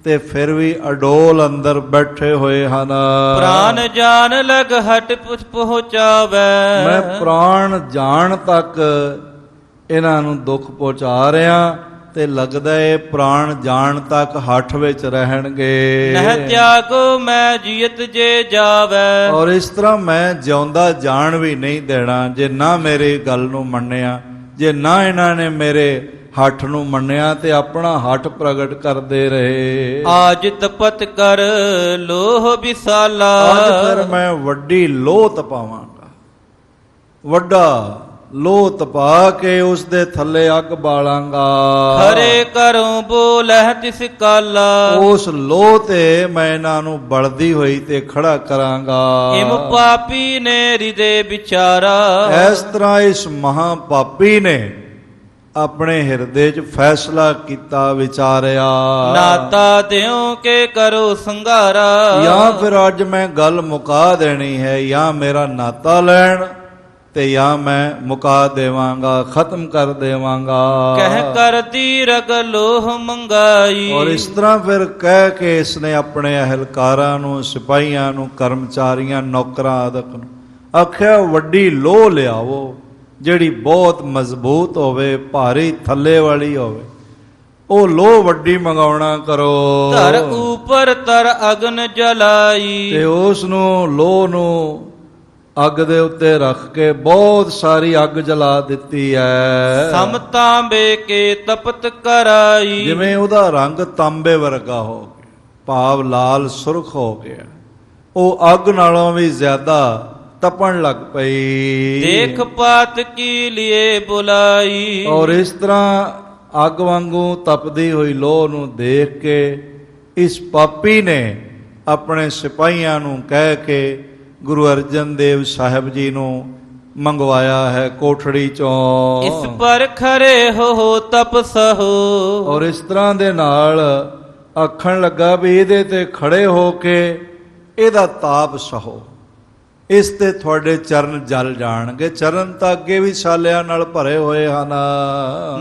ਤੇ ਫਿਰ ਵੀ ਅਡੋਲ ਅੰਦਰ ਬੈਠੇ ਹੋਏ ਹਨ। ਪ੍ਰਾਨ ਜਾਨ ਲਗ ਹਟ ਪਹੁੰਚਾਵੇ। ਮੈਂ ਪ੍ਰਾਣ ਜਾਣ ਤੱਕ ਇਹਨਾਂ ਨੂੰ ਦੁੱਖ ਪਹੁੰਚਾ ਰਿਹਾ, ਤੇ ਲੱਗਦਾ ਏ ਪ੍ਰਾਣ ਜਾਣ ਤੱਕ ਹੱਠ ਵਿੱਚ ਰਹਿਣਗੇ। ਨਹਿ ਤਿਆਗੋ ਮੈਂ ਜੀਤ ਜੇ ਜਾਵੇ। ਔਰ ਇਸ ਤਰ੍ਹਾਂ ਮੈਂ ਜਿਉਂਦਾ ਜਾਣ ਵੀ ਨਹੀਂ ਦੇਣਾ ਜੇ ਨਾ ਮੇਰੀ ਗੱਲ ਨੂੰ ਮੰਨਿਆ, ਜੇ ਨਾ ਇਹਨਾਂ ਨੇ ਮੇਰੇ ਹੱਠ ਨੂੰ ਮੰਨਿਆ ਤੇ ਆਪਣਾ ਹੱਠ ਪ੍ਰਗਟ ਕਰਦੇ ਰਹੇ। ਆਜ ਤਪਤ ਕਰ ਲੋਹ ਵਿਸਾਲਾ। ਅੱਜ ਫਿਰ ਮੈਂ ਵੱਡੀ ਲੋਹ ਤਪਾਵਾਂਗਾ, ਵੱਡਾ ਲੋਹ ਤਪਾ ਕੇ ਉਸ ਦੇ ਥੱਲੇ ਅੱਗ ਬਾਲਾਂਗਾ। ਖਰੇ ਕਰੂੰ ਬੋਲਹਿ ਤਿਸ ਕਾਲਾ। ਉਸ ਲੋਹ ਤੇ ਮੈਂ ਇਹਨਾਂ ਨੂੰ ਬਲਦੀ ਹੋਈ ਤੇ ਖੜਾ ਕਰਾਂਗਾ। ਇਮ ਪਾਪੀ ਨੇ ਹਿਰਦੇ ਵਿਚਾਰਾ। ਇਸ ਤਰ੍ਹਾਂ ਇਸ ਮਹਾ ਪਾਪੀ ਨੇ ਆਪਣੇ ਹਿਰਦੇ 'ਚ ਫੈਸਲਾ ਕੀਤਾ, ਵਿਚਾਰਿਆ। ਨਾਤਾ ਦਿਓ ਕੇ ਕਰੋ ਸੰਘਾਰਾ। ਜਾਂ ਫਿਰ ਅੱਜ ਮੈਂ ਗੱਲ ਮੁਕਾ ਦੇਣੀ ਹੈ, ਜਾਂ ਮੇਰਾ ਨਾਤਾ ਲੈਣ ਤੇ ਜਾਂ ਮੈਂ ਮੁਕਾ ਦੇਵਾਂਗਾ, ਖਤਮ ਕਰ ਦੇਵਾਂਗਾ। ਕਹਿ ਕਰਦੀ ਰਗ ਲੋਹ ਮੰਗਾਈ। ਔਰ ਇਸ ਤਰ੍ਹਾਂ ਫਿਰ ਕਹਿ ਕੇ ਇਸਨੇ ਆਪਣੇ ਅਹਲਕਾਰਾਂ ਨੂੰ, ਸਿਪਾਹੀਆਂ ਨੂੰ, ਕਰਮਚਾਰੀਆਂ, ਨੌਕਰਾਂ ਆਦਿਕ ਨੂੰ ਆਖਿਆ ਵੱਡੀ ਲੋਹ ਲਿਆਵੋ, ਜਿਹੜੀ ਬਹੁਤ ਮਜ਼ਬੂਤ ਹੋਵੇ, ਭਾਰੀ ਥੱਲੇ ਵਾਲੀ ਹੋਵੇ। ਉਹ ਲੋਹ ਵੱਡੀ ਮੰਗਾਉਣਾ ਕਰੋ। ਧਰ ਉਪਰ ਤਰ ਅਗਨ ਜਲਾਈ। ਤੇ ਉਸ ਨੂੰ ਲੋਹ ਨੂੰ ਅੱਗ ਦੇ ਉੱਤੇ ਰੱਖ ਕੇ ਬਹੁਤ ਸਾਰੀ ਅੱਗ ਜਲਾ ਦਿੱਤੀ ਹੈ। ਸਮ ਤਾਂਬੇ ਕੇ ਤਪਤ ਕਰਾਈ। ਜਿਵੇਂ ਉਹਦਾ ਰੰਗ ਤਾਂਬੇ ਵਰਗਾ ਹੋ ਗਿਆ, ਭਾਵ ਲਾਲ ਸੁਰਖ ਹੋ ਗਿਆ। ਉਹ ਅੱਗ ਨਾਲੋਂ ਵੀ ਜ਼ਿਆਦਾ ਤਪਣ ਲੱਗ ਪਈ। ਦੇਖ ਪਾਤ ਕੀ ਲਿਏ ਬੁਲਾਈ। ਔਰ ਇਸ ਤਰ੍ਹਾਂ ਅੱਗ ਵਾਂਗੂ ਤਪਦੀ ਹੋਈ ਲੋਹ ਨੂੰ ਦੇਖ ਕੇ ਇਸ ਪਾਪੀ ਨੇ ਆਪਣੇ ਸਿਪਾਹੀਆਂ ਨੂੰ ਕਹਿ ਕੇ ਗੁਰੂ ਅਰਜਨ ਦੇਵ ਸਾਹਿਬ ਜੀ ਨੂੰ ਮੰਗਵਾਇਆ ਹੈ ਕੋਠੜੀ ਚੋਂ। ਇਸ ਪਰ ਖਰੇ ਹੋ ਤਪਸਹੋ। ਔਰ ਇਸ ਤਰ੍ਹਾਂ ਦੇ ਨਾਲ ਆਖਣ ਲੱਗਾ ਵੀ ਇਹਦੇ ਤੇ ਖੜੇ ਹੋ ਕੇ ਇਹਦਾ ਤਾਪ ਸਹੋ, ਇਸ ਤੇ ਤੁਹਾਡੇ ਚਰਨ ਜਲ ਜਾਣਗੇ। ਚਰਨ ਤਾਂ ਅੱਗੇ ਵੀ ਸਾਲਿਆਂ ਨਾਲ ਭਰੇ ਹੋਏ ਹਨ।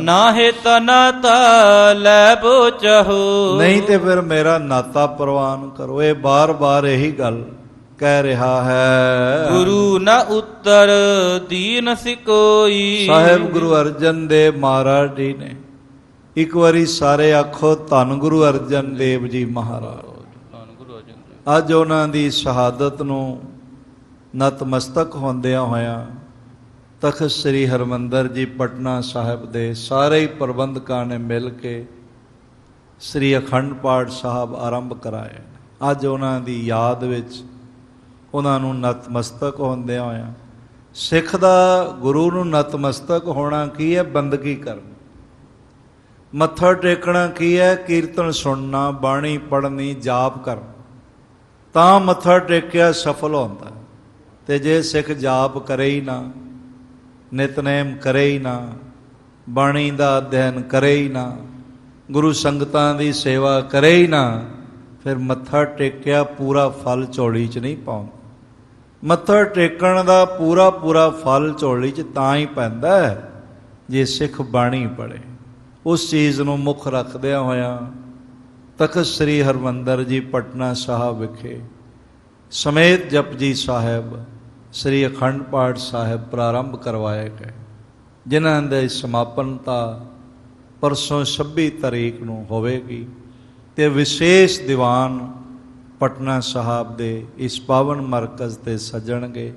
ਨਾਹੇ ਤਨਾਤਾ ਲੈ ਬੋ ਚਾਹੋ। ਨਹੀਂ ਤੇ ਫਿਰ ਮੇਰਾ ਨਾਤਾ ਪ੍ਰਵਾਨ ਕਰੋ। ਇਹ ਬਾਰ-ਬਾਰ ਇਹੀ ਗੱਲ ਕਹਿ ਰਿਹਾ ਹੈ। ਗੁਰੂ ਨ ਉੱਤਰ ਦੀਨ ਸਿਕੋਈ। ਸਾਹਿਬ ਗੁਰੂ ਅਰਜਨ ਦੇਵ ਮਹਾਰਾਜ ਜੀ ਨੇ ਇੱਕ ਵਾਰੀ ਸਾਰੇ ਆਖੋ ਧੰਨ ਗੁਰੂ ਅਰਜਨ ਦੇਵ ਜੀ ਮਹਾਰਾਜ। ਅੱਜ ਉਹਨਾਂ ਦੀ ਸ਼ਹਾਦਤ ਨੂੰ ਨਤਮਸਤਕ ਹੁੰਦਿਆਂ ਹੋਇਆਂ ਤਖਤ ਸ੍ਰੀ ਹਰਿਮੰਦਰ ਜੀ ਪਟਨਾ ਸਾਹਿਬ ਦੇ ਸਾਰੇ ਹੀ ਪ੍ਰਬੰਧਕਾਂ ਨੇ ਮਿਲ ਕੇ ਸ੍ਰੀ ਅਖੰਡ ਪਾਠ ਸਾਹਿਬ ਆਰੰਭ ਕਰਾਏ। ਅੱਜ ਉਹਨਾਂ ਦੀ ਯਾਦ ਵਿੱਚ ਉਹਨਾਂ ਨੂੰ ਨਤਮਸਤਕ ਹੁੰਦਿਆਂ ਹੋਇਆਂ, ਸਿੱਖ ਦਾ ਗੁਰੂ ਨੂੰ ਨਤਮਸਤਕ ਹੋਣਾ ਕੀ ਹੈ? ਬੰਦਗੀ ਕਰਨੀ। ਮੱਥਾ ਟੇਕਣਾ ਕੀ ਹੈ? ਕੀਰਤਨ ਸੁਣਨਾ, ਬਾਣੀ ਪੜ੍ਹਨੀ, ਜਾਪ ਕਰਨਾ। ਤਾਂ ਮੱਥਾ ਟੇਕਿਆ ਸਫਲ ਹੁੰਦਾ। ਤੇ ਜੇ ਸਿੱਖ ਜਾਪ ਕਰੇ ਹੀ ਨਾ, ਨਿਤਨੇਮ ਕਰੇ ਹੀ ਨਾ, ਬਾਣੀ ਦਾ ਅਧਿਐਨ ਕਰੇ ਹੀ ਨਾ, ਗੁਰੂ ਸੰਗਤਾਂ ਦੀ ਸੇਵਾ ਕਰੇ ਹੀ ਨਾ, ਫਿਰ ਮੱਥਾ ਟੇਕਿਆ ਪੂਰਾ ਫਲ ਝੋਲੀ 'ਚ ਨਹੀਂ ਪਾਉਂਦਾ। ਮੱਥਾ ਟੇਕਣ ਦਾ ਪੂਰਾ ਪੂਰਾ ਫਲ ਝੋਲੀ 'ਚ ਤਾਂ ਹੀ ਪੈਂਦਾ ਹੈ ਜੇ ਸਿੱਖ ਬਾਣੀ ਪੜ੍ਹੇ। ਉਸ ਚੀਜ਼ ਨੂੰ ਮੁੱਖ ਰੱਖਦਿਆਂ ਹੋਇਆਂ ਤਖਤ ਸ੍ਰੀ ਹਰਿਮੰਦਰ ਜੀ ਪਟਨਾ ਸਾਹਿਬ ਵਿਖੇ ਸਮੇਤ ਜਪਜੀ ਸਾਹਿਬ ਸ੍ਰੀ ਅਖੰਡ ਪਾਠ ਸਾਹਿਬ ਪ੍ਰਾਰੰਭ ਕਰਵਾਏ ਗਏ, ਜਿਨ੍ਹਾਂ ਦੇ ਸਮਾਪਨਤਾ ਪਰਸੋਂ 26 ਤਾਰੀਖ ਨੂੰ ਹੋਵੇਗੀ। ਤੇ ਵਿਸ਼ੇਸ਼ ਦੀਵਾਨ ਪਟਨਾ ਸਾਹਿਬ ਦੇ ਇਸ ਪਾਵਨ ਮਰਕਜ਼ 'ਤੇ ਸੱਜਣਗੇ।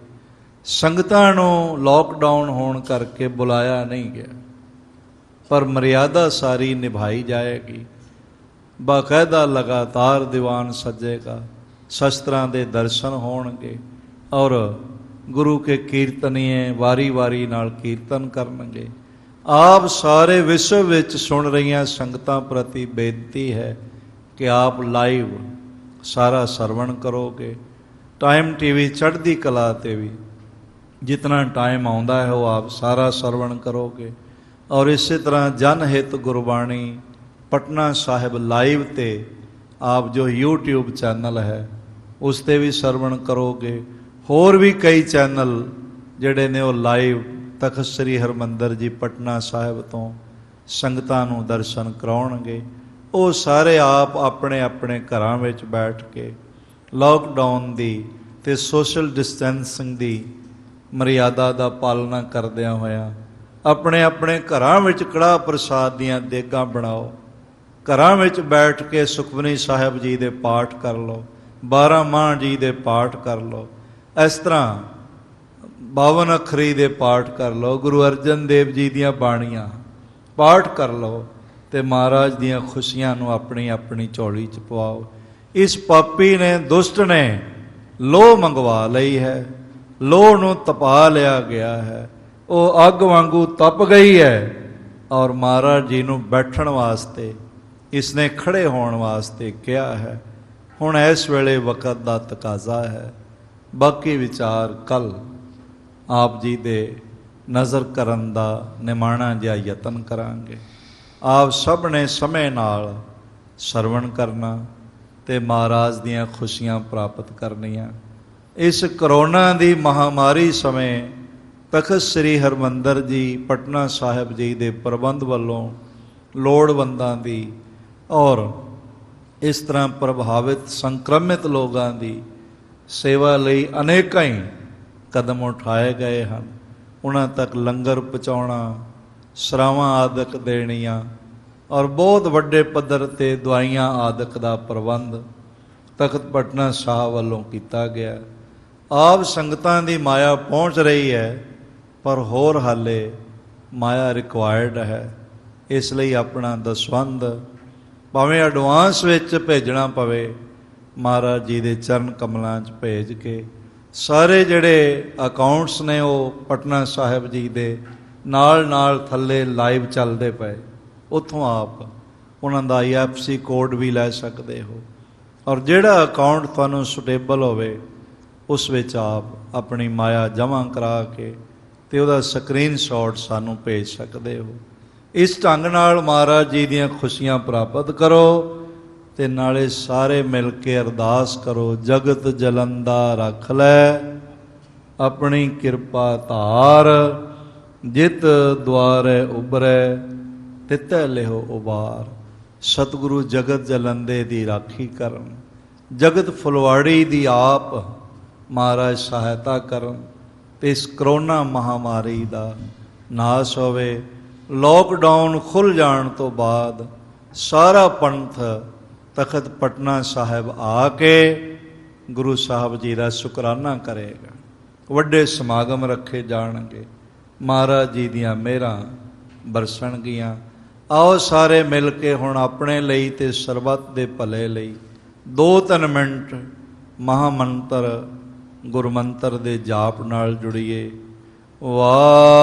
ਸੰਗਤਾਂ ਨੂੰ ਲੋਕਡਾਊਨ ਹੋਣ ਕਰਕੇ ਬੁਲਾਇਆ ਨਹੀਂ ਗਿਆ, ਪਰ ਮਰਿਆਦਾ ਸਾਰੀ ਨਿਭਾਈ ਜਾਏਗੀ। ਬਾਕਾਇਦਾ ਲਗਾਤਾਰ ਦੀਵਾਨ ਸੱਜੇਗਾ, ਸ਼ਸਤਰਾਂ ਦੇ ਦਰਸ਼ਨ ਹੋਣਗੇ ਔਰ ਗੁਰੂ ਕੇ ਕੀਰਤਨੀਏ ਵਾਰੀ ਵਾਰੀ ਨਾਲ ਕੀਰਤਨ ਕਰਨਗੇ। ਆਪ ਸਾਰੇ ਵਿਸ਼ਵ ਵਿੱਚ ਸੁਣ ਰਹੀਆਂ ਸੰਗਤਾਂ ਪ੍ਰਤੀ ਬੇਨਤੀ ਹੈ ਕਿ ਆਪ ਲਾਈਵ ਸਾਰਾ ਸਰਵਣ ਕਰੋਗੇ। ਟਾਈਮ ਟੀਵੀ ਚੜ੍ਹਦੀ ਕਲਾ 'ਤੇ ਵੀ ਜਿਤਨਾ ਟਾਈਮ ਆਉਂਦਾ ਹੈ ਉਹ ਆਪ ਸਾਰਾ ਸਰਵਣ ਕਰੋਗੇ। ਔਰ ਇਸੇ ਤਰ੍ਹਾਂ ਜਨ ਹਿਤ ਗੁਰਬਾਣੀ ਪਟਨਾ ਸਾਹਿਬ ਲਾਈਵ 'ਤੇ ਆਪ ਜੋ YouTube ਚੈਨਲ ਹੈ ਉਸ 'ਤੇ ਵੀ ਸਰਵਣ ਕਰੋਗੇ। ਹੋਰ ਵੀ ਕਈ ਚੈਨਲ ਜਿਹੜੇ ਨੇ ਉਹ ਲਾਈਵ ਤਖਤ ਸ੍ਰੀ ਹਰਿਮੰਦਰ ਜੀ ਪਟਨਾ ਸਾਹਿਬ ਤੋਂ ਸੰਗਤਾਂ ਨੂੰ ਦਰਸ਼ਨ ਕਰਾਉਣਗੇ। ਉਹ ਸਾਰੇ ਆਪ ਆਪਣੇ ਆਪਣੇ ਘਰਾਂ ਵਿੱਚ ਬੈਠ ਕੇ ਲਾਕਡਾਊਨ ਦੀ ਅਤੇ ਸੋਸ਼ਲ ਡਿਸਟੈਂਸਿੰਗ ਦੀ ਮਰਿਆਦਾ ਦਾ ਪਾਲਣਾ ਕਰਦਿਆਂ ਹੋਇਆਂ ਆਪਣੇ ਆਪਣੇ ਘਰਾਂ ਵਿੱਚ ਕੜਾਹ ਪ੍ਰਸਾਦ ਦੀਆਂ ਦੇਗਾਂ ਬਣਾਓ। ਘਰਾਂ ਵਿੱਚ ਬੈਠ ਕੇ ਸੁਖਮਨੀ ਸਾਹਿਬ ਜੀ ਦੇ ਪਾਠ ਕਰ ਲਓ, 12 ਮਾਹ ਜੀ ਦੇ ਪਾਠ ਕਰ ਲਓ, ਇਸ ਤਰ੍ਹਾਂ 52 ਅੱਖਰੀ ਦੇ ਪਾਠ ਕਰ ਲਓ, ਗੁਰੂ ਅਰਜਨ ਦੇਵ ਜੀ ਦੀਆਂ ਬਾਣੀਆਂ ਪਾਠ ਕਰ ਲਓ ਤੇ ਮਹਾਰਾਜ ਦੀਆਂ ਖੁਸ਼ੀਆਂ ਨੂੰ ਆਪਣੀ ਆਪਣੀ ਝੋਲੀ 'ਚ ਪਵਾਓ। ਇਸ ਪਾਪੀ ਨੇ, ਦੁਸ਼ਟ ਨੇ ਲੋਹ ਮੰਗਵਾ ਲਈ ਹੈ, ਲੋਹ ਨੂੰ ਤਪਾ ਲਿਆ ਗਿਆ ਹੈ, ਉਹ ਅੱਗ ਵਾਂਗੂ ਤਪ ਗਈ ਹੈ ਔਰ ਮਹਾਰਾਜ ਜੀ ਨੂੰ ਬੈਠਣ ਵਾਸਤੇ ਇਸਨੇ ਖੜੇ ਹੋਣ ਵਾਸਤੇ ਕਿਹਾ ਹੈ। ਹੁਣ ਇਸ ਵੇਲੇ ਵਕਤ ਦਾ ਤਕਾਜ਼ਾ ਹੈ। ਬਾਕੀ ਵਿਚਾਰ ਕੱਲ੍ਹ ਆਪ ਜੀ ਦੇ ਨਜ਼ਰ ਕਰਨ ਦਾ ਨਿਮਾਣਾ ਜਿਹਾ ਯਤਨ ਕਰਾਂਗੇ। ਆਪ ਸਭ ਨੇ ਸਮੇਂ ਨਾਲ ਸਰਵਣ ਕਰਨਾ ਤੇ ਮਹਾਰਾਜ ਦੀਆਂ ਖੁਸ਼ੀਆਂ ਪ੍ਰਾਪਤ ਕਰਨੀਆਂ। ਇਸ ਕਰੋਨਾ ਦੀ ਮਹਾਮਾਰੀ ਸਮੇਂ ਤਖਤ ਸ੍ਰੀ ਹਰਿਮੰਦਰ ਜੀ ਪਟਨਾ ਸਾਹਿਬ ਜੀ ਦੇ ਪ੍ਰਬੰਧ ਵੱਲੋਂ ਲੋੜਵੰਦਾਂ ਦੀ ਔਰ ਇਸ ਤਰ੍ਹਾਂ ਪ੍ਰਭਾਵਿਤ ਸੰਕਰਮਿਤ ਲੋਕਾਂ ਦੀ ਸੇਵਾ ਲਈ ਅਨੇਕਾਂ ਹੀ ਕਦਮ ਉਠਾਏ ਗਏ ਹਨ। ਉਹਨਾਂ ਤੱਕ ਲੰਗਰ ਪਹੁੰਚਾਉਣਾ, ਸਰਾਵਾਂ ਆਦਿਕ ਦੇਣੀਆਂ ਔਰ ਬਹੁਤ ਵੱਡੇ ਪੱਧਰ 'ਤੇ ਦਵਾਈਆਂ ਆਦਿਕ ਦਾ ਪ੍ਰਬੰਧ ਤਖਤ ਪਟਨਾ ਸਾਹਿਬ ਵੱਲੋਂ ਕੀਤਾ ਗਿਆ। ਆਪ ਸੰਗਤਾਂ ਦੀ ਮਾਇਆ ਪਹੁੰਚ ਰਹੀ ਹੈ, ਪਰ ਹੋਰ ਹਾਲੇ ਮਾਇਆ ਰਿਕਵਾਇਰਡ ਹੈ। ਇਸ ਲਈ ਆਪਣਾ ਦਸਵੰਧ ਭਾਵੇਂ ਐਡਵਾਂਸ ਵਿੱਚ ਭੇਜਣਾ ਪਵੇ, ਮਹਾਰਾਜ ਜੀ ਦੇ ਚਰਨ ਕਮਲਾਂ 'ਚ ਭੇਜ ਕੇ ਸਾਰੇ ਜਿਹੜੇ ਅਕਾਊਂਟਸ ਨੇ ਉਹ ਪਟਨਾ ਸਾਹਿਬ ਜੀ ਦੇ ਨਾਲ ਨਾਲ ਥੱਲੇ ਲਾਈਵ ਚੱਲਦੇ ਪਏ, ਉੱਥੋਂ ਆਪ ਉਹਨਾਂ ਦਾ IFSC ਕੋਡ ਵੀ ਲੈ ਸਕਦੇ ਹੋ ਔਰ ਜਿਹੜਾ ਅਕਾਊਂਟ ਤੁਹਾਨੂੰ ਸੁਟੇਬਲ ਹੋਵੇ ਉਸ ਵਿੱਚ ਆਪ ਆਪਣੀ ਮਾਇਆ ਜਮ੍ਹਾਂ ਕਰਾ ਕੇ ਤੇ ਉਹਦਾ ਸਕਰੀਨਸ਼ਾਟ ਸਾਨੂੰ ਭੇਜ ਸਕਦੇ ਹੋ। ਇਸ ਢੰਗ ਨਾਲ ਮਹਾਰਾਜ ਜੀ ਦੀਆਂ ਖੁਸ਼ੀਆਂ ਪ੍ਰਾਪਤ ਕਰੋ ਤੇ ਨਾਲੇ ਸਾਰੇ ਮਿਲ ਕੇ ਅਰਦਾਸ ਕਰੋ, ਜਗਤ ਜਲੰਦਾ ਰੱਖ ਲੈ ਆਪਣੀ ਕਿਰਪਾ ਧਾਰ, ਜਿਤ ਦੁਆਰੇ ਉਬਰੈ ਤਿਤੈ ਲਿਹੋ ਉਬਾਰ। ਸਤਿਗੁਰੂ ਜਗਤ ਜਲੰਦੇ ਦੀ ਰਾਖੀ ਕਰਨ, ਜਗਤ ਫੁਲਵਾੜੀ ਦੀ ਆਪ ਮਹਾਰਾਜ ਸਹਾਇਤਾ ਕਰਨ ਤੇ ਇਸ ਕਰੋਨਾ ਮਹਾਮਾਰੀ ਦਾ ਨਾਸ਼ ਹੋਵੇ। ਲੋਕਡਾਊਨ ਖੁੱਲ੍ਹ ਜਾਣ ਤੋਂ ਬਾਅਦ ਸਾਰਾ ਪੰਥ ਤਖਤ ਪਟਨਾ ਸਾਹਿਬ ਆ ਕੇ ਗੁਰੂ ਸਾਹਿਬ ਜੀ ਦਾ ਸ਼ੁਕਰਾਨਾ ਕਰੇਗਾ। ਵੱਡੇ ਸਮਾਗਮ ਰੱਖੇ ਜਾਣਗੇ, ਮਹਾਰਾਜ ਜੀ ਦੀਆਂ ਮਿਹਰਾਂ ਬਰਸਣਗੀਆਂ। ਆਓ ਸਾਰੇ ਮਿਲ ਕੇ ਹੁਣ ਆਪਣੇ ਲਈ ਤੇ ਸਰਬੱਤ ਦੇ ਭਲੇ ਲਈ 2-3 ਮਿੰਟ ਮਹਾਮੰਤਰ ਗੁਰਮੰਤਰ ਦੇ ਜਾਪ ਨਾਲ ਜੁੜੀਏ। ਵਾਹਿਗੁਰੂ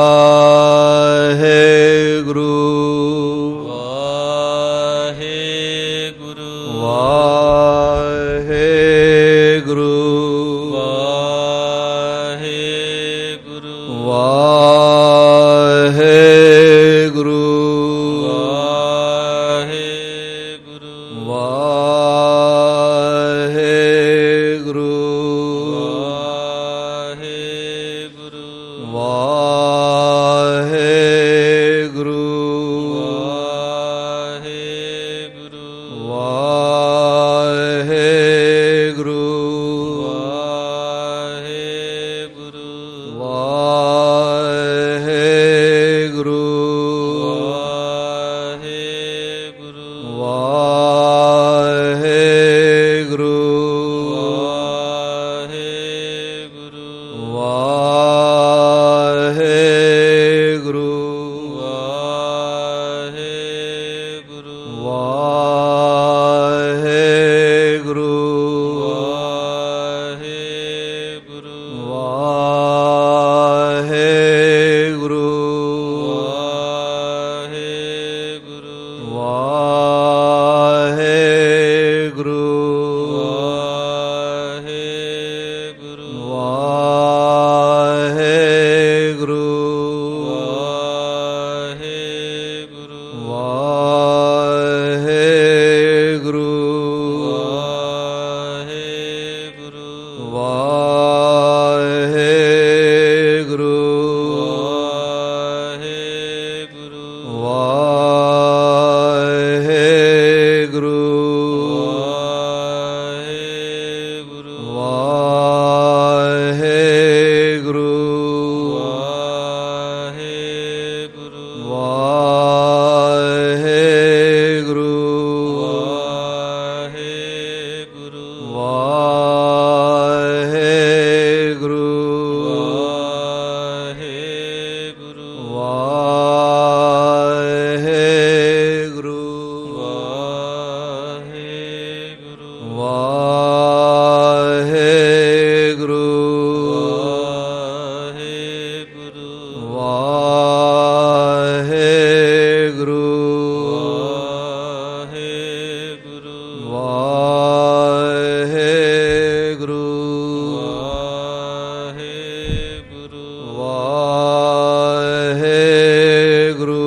ਵਾਹਿਗੁਰੂ ਵਾਹਿਗੁਰੂ ਵਾਹਿਗੁਰੂ ਵਾਹਿਗੁਰੂ ਵਾਹਿਗੁਰੂ ਵਾਹਿਗੁਰੂ ਵਾਹਿਗੁਰੂ ਵਾਹਿਗੁਰੂ ਵਾਹਿਗੁਰੂ ਵਾਹਿਗੁਰੂ ਵਾਹਿਗੁਰੂ ਵਾਹਿਗੁਰੂ ਵਾਹਿਗੁਰੂ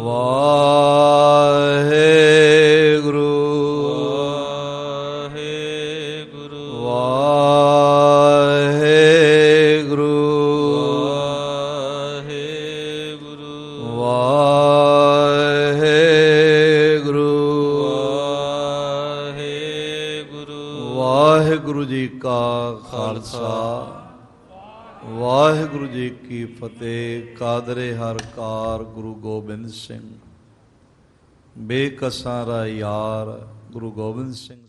ਵਾਹਿਗੁਰੂ ਵਾਹਿਗੁਰੂ ਵਾਹਿਗੁਰੂ ਵਾਹਿਗੁਰੂ ਵਾਹਿਗੁਰੂ ਵਾਹਿਗੁਰੂ ਵਾਹਿਗੁਰੂ ਜੀ ਕਾ ਖਾਲਸਾ ਵਾਹਿਗੁਰੂ ਜੀ ਕੀ ਫਤਿਹ। ਕਾਦਰੇ ਹਰ ਕਾਰ ਗੁਰੂ ਗੋਬਿੰਦ ਸਿੰਘ ਬੇਕਸਾਂ ਰਾ ਯਾਰ ਗੁਰੂ ਗੋਬਿੰਦ ਸਿੰਘ